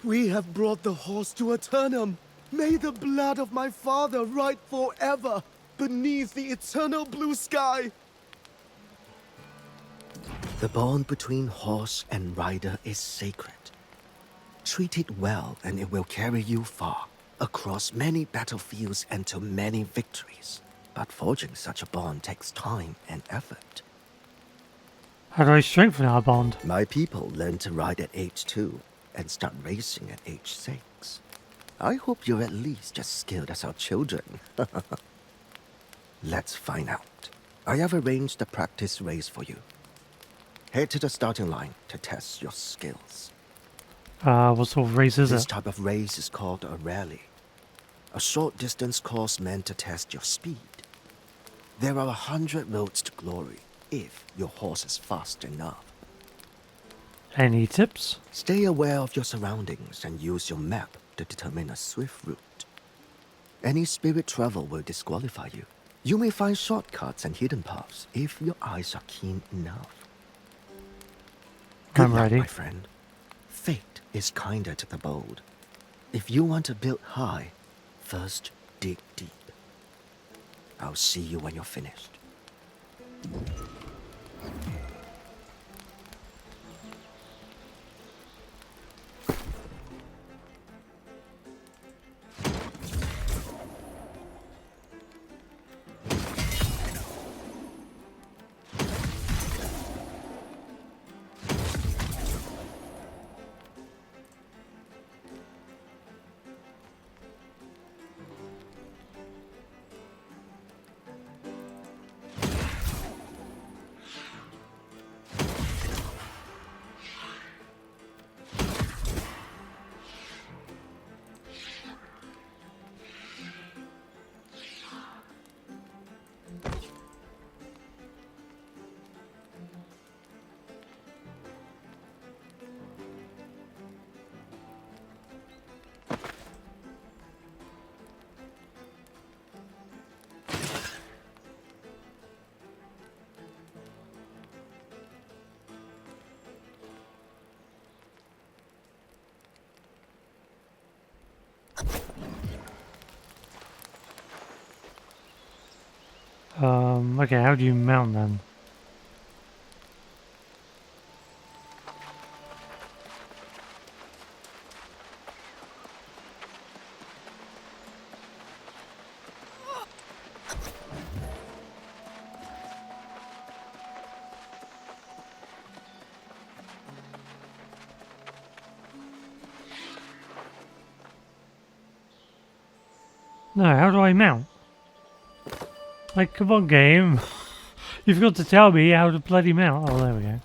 We have brought the horse to Aeternum. May the blood of my father ride forever beneath the eternal blue sky. The bond between horse and rider is sacred. Treat it well and it will carry you far, across many battlefields and to many victories. But forging such a bond takes time and effort. How do I strengthen our bond? My people learn to ride at age 2 and start racing at age 6. I hope you're at least as skilled as our children. Let's find out. I have arranged a practice race for you. Head to the starting line to test your skills. What sort of race is This it? type of race is called a rally. A short distance course meant to test your speed. There are 100 roads to glory if your horse is fast enough. Any tips? Stay aware of your surroundings and use your map to determine a swift route. Any spirit travel will disqualify you. You may find shortcuts and hidden paths if your eyes are keen enough. Good I'm luck, ready. my friend. Fate is kinder to the bold. If you want to build high, first dig deep. I'll see you when you're finished. Okay, how do you mount then? No, how do I mount? Like, come on, game. You've got to tell me how to bloody mount. Oh, there we go.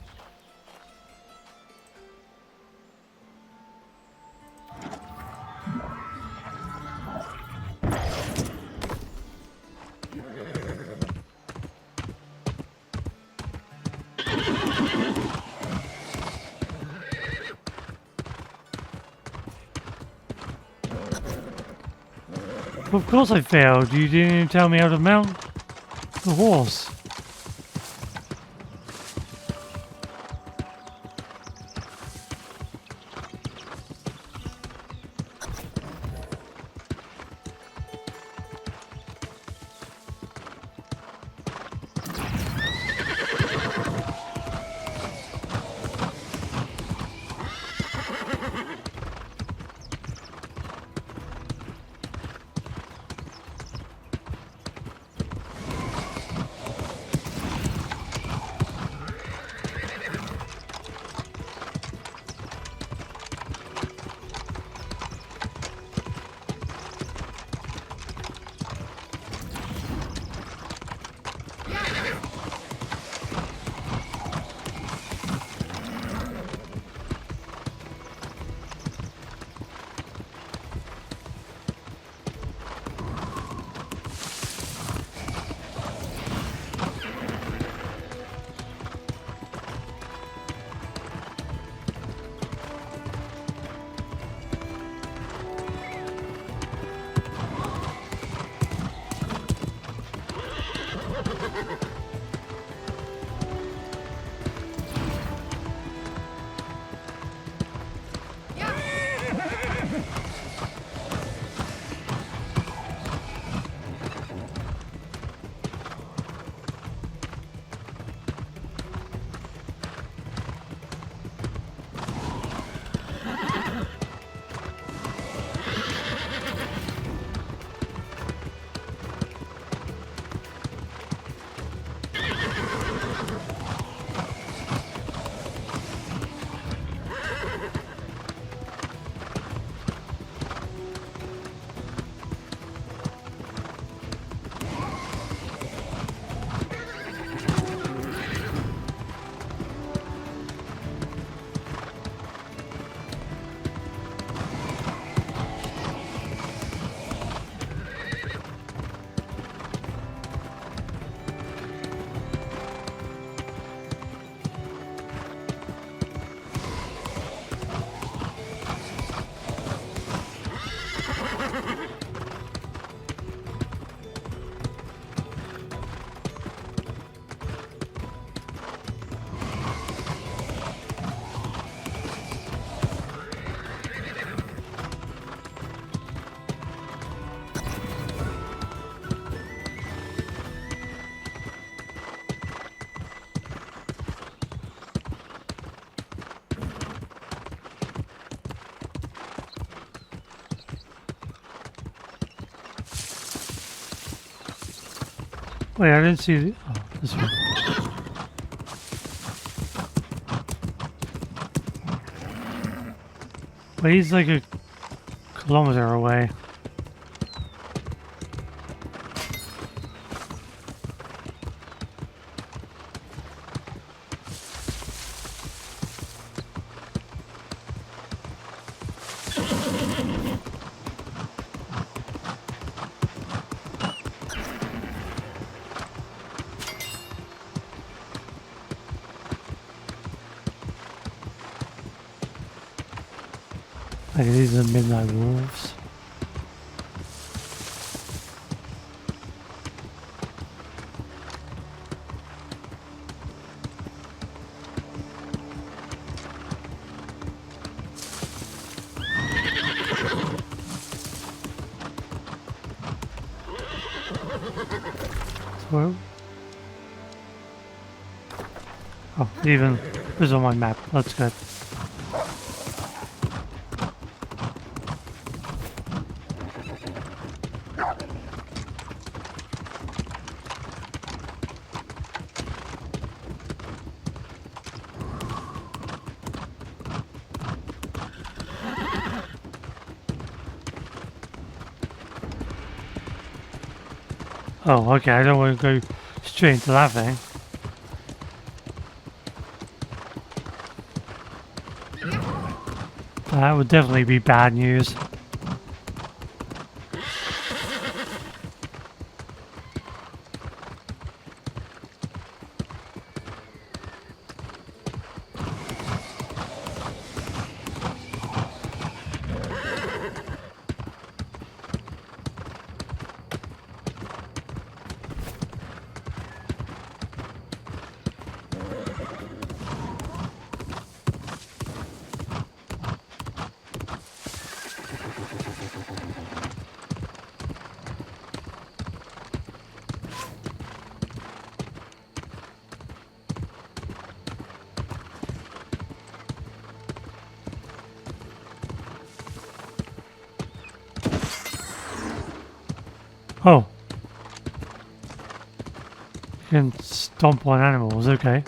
Of course I failed. You didn't even tell me how to mount the horse. Wait, I didn't see the... Oh, this one. But he's like a kilometer away. Okay, these are midnight wolves. So, oh, even this is on my map. That's good. Oh, okay, I don't want to go straight into that thing. That would definitely be bad news. Oh. You can stomp on animals, okay.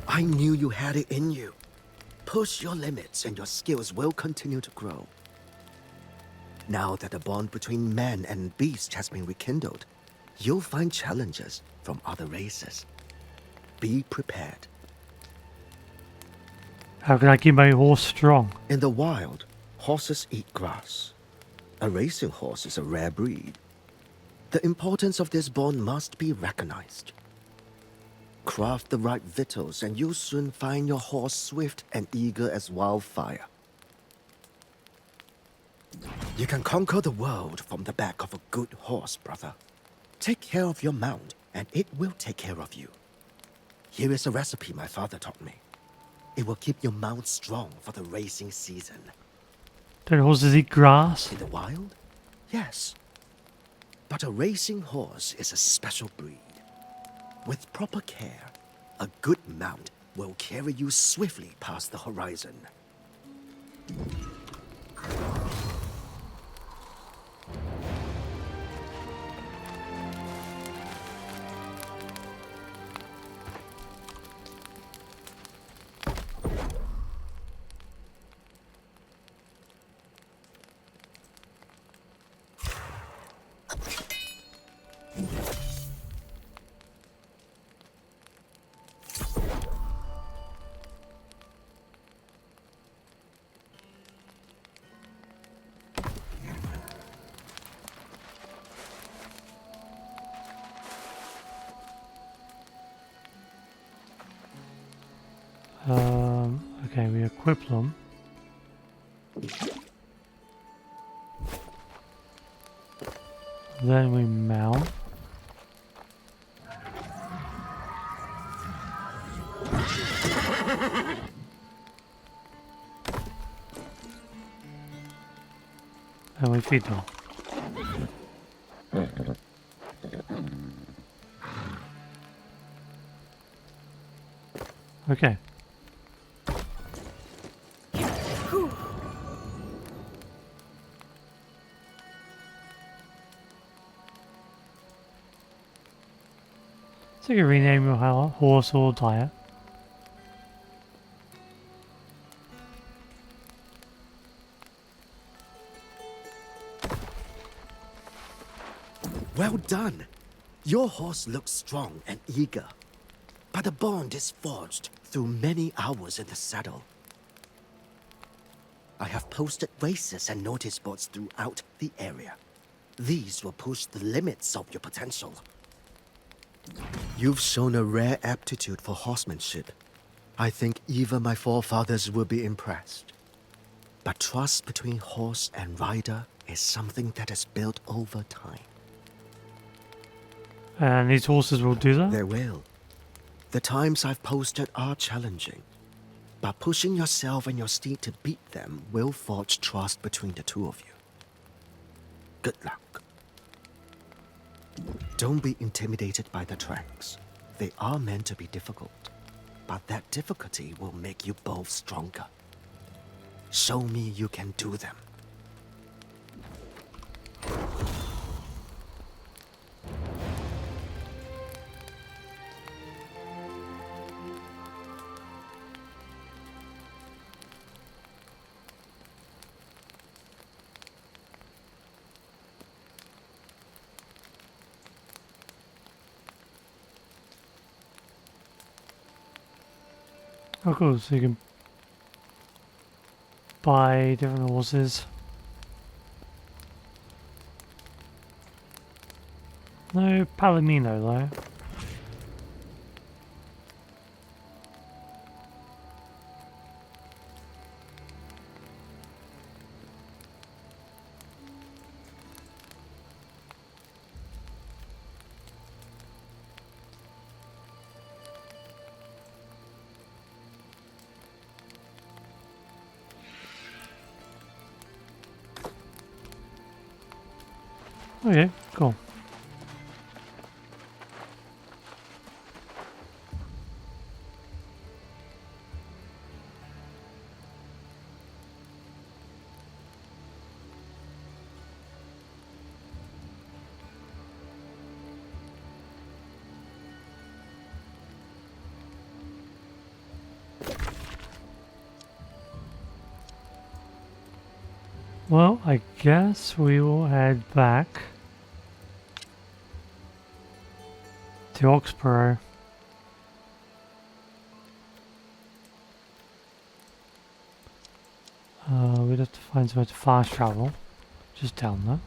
I knew you had it in you. Push your limits and your skills will continue to grow. Now that the bond between man and beast has been rekindled, you'll find challenges from other races. Be prepared. How can I keep my horse strong? In the wild, horses eat grass. A racing horse is a rare breed. The importance of this bond must be recognized. Craft the right victuals and you'll soon find your horse swift and eager as wildfire. You can conquer the world from the back of a good horse, brother. Take care of your mount and it will take care of you. Here is a recipe my father taught me. It will keep your mount strong for the racing season. Don't horses eat grass? In the wild? Yes. But a racing horse is a special breed. With proper care, a good mount will carry you swiftly past the horizon. Okay, we equip them. Then we mount. And we feed them. Okay. So you can rename your horse or diet. Well done. Your horse looks strong and eager. But the bond is forged through many hours in the saddle. I have posted races and notice boards throughout the area. These will push the limits of your potential. You've shown a rare aptitude for horsemanship. I think even my forefathers will be impressed. But trust between horse and rider is something that is built over time. And these horses will do that? They will. The times I've posted are challenging. But pushing yourself and your steed to beat them will forge trust between the two of you. Good luck. Don't be intimidated by the tracks. They are meant to be difficult. But that difficulty will make you both stronger. Show me you can do them. Oh cool, so you can buy different horses. No Palomino though. Okay, cool. Well, I guess we will head back to Oxborough. We'd have to find somewhere to fast travel. Just down there.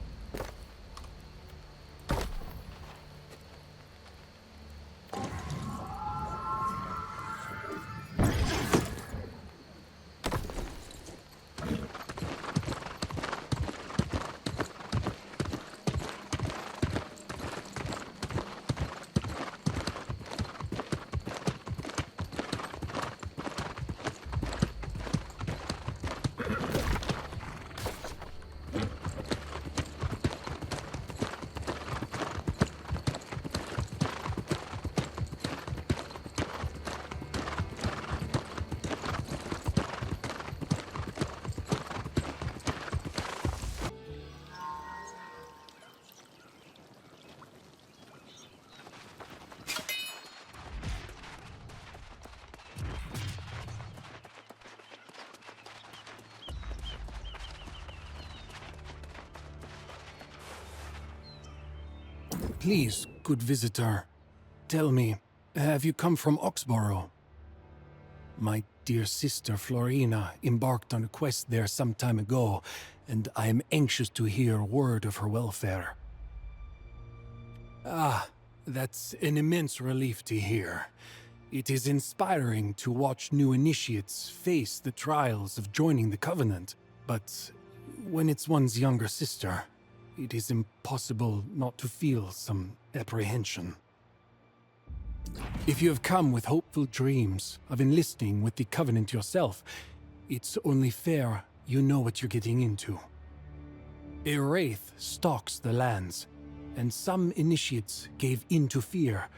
Please, good visitor, tell me, have you come from Oxborough? My dear sister Florina embarked on a quest there some time ago, and I am anxious to hear word of her welfare. Ah, that's an immense relief to hear. It is inspiring to watch new initiates face the trials of joining the Covenant, but when it's one's younger sister, it is impossible not to feel some apprehension. If you have come with hopeful dreams of enlisting with the Covenant yourself, it's only fair you know what you're getting into. A wraith stalks the lands, and some initiates gave in to fear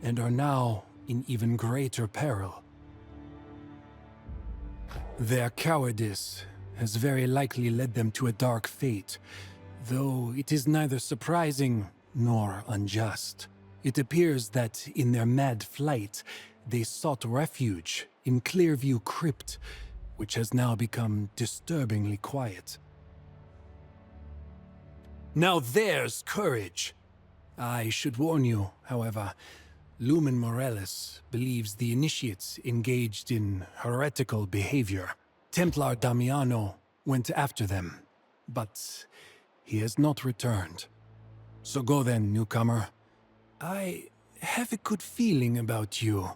and are now in even greater peril. Their cowardice has very likely led them to a dark fate, though it is neither surprising nor unjust. It appears that in their mad flight, they sought refuge in Clearview Crypt, which has now become disturbingly quiet. Now there's courage! I should warn you, however, Lumen Morales believes the initiates engaged in heretical behavior. Templar Damiano went after them, but he has not returned. So go then, newcomer. I have a good feeling about you.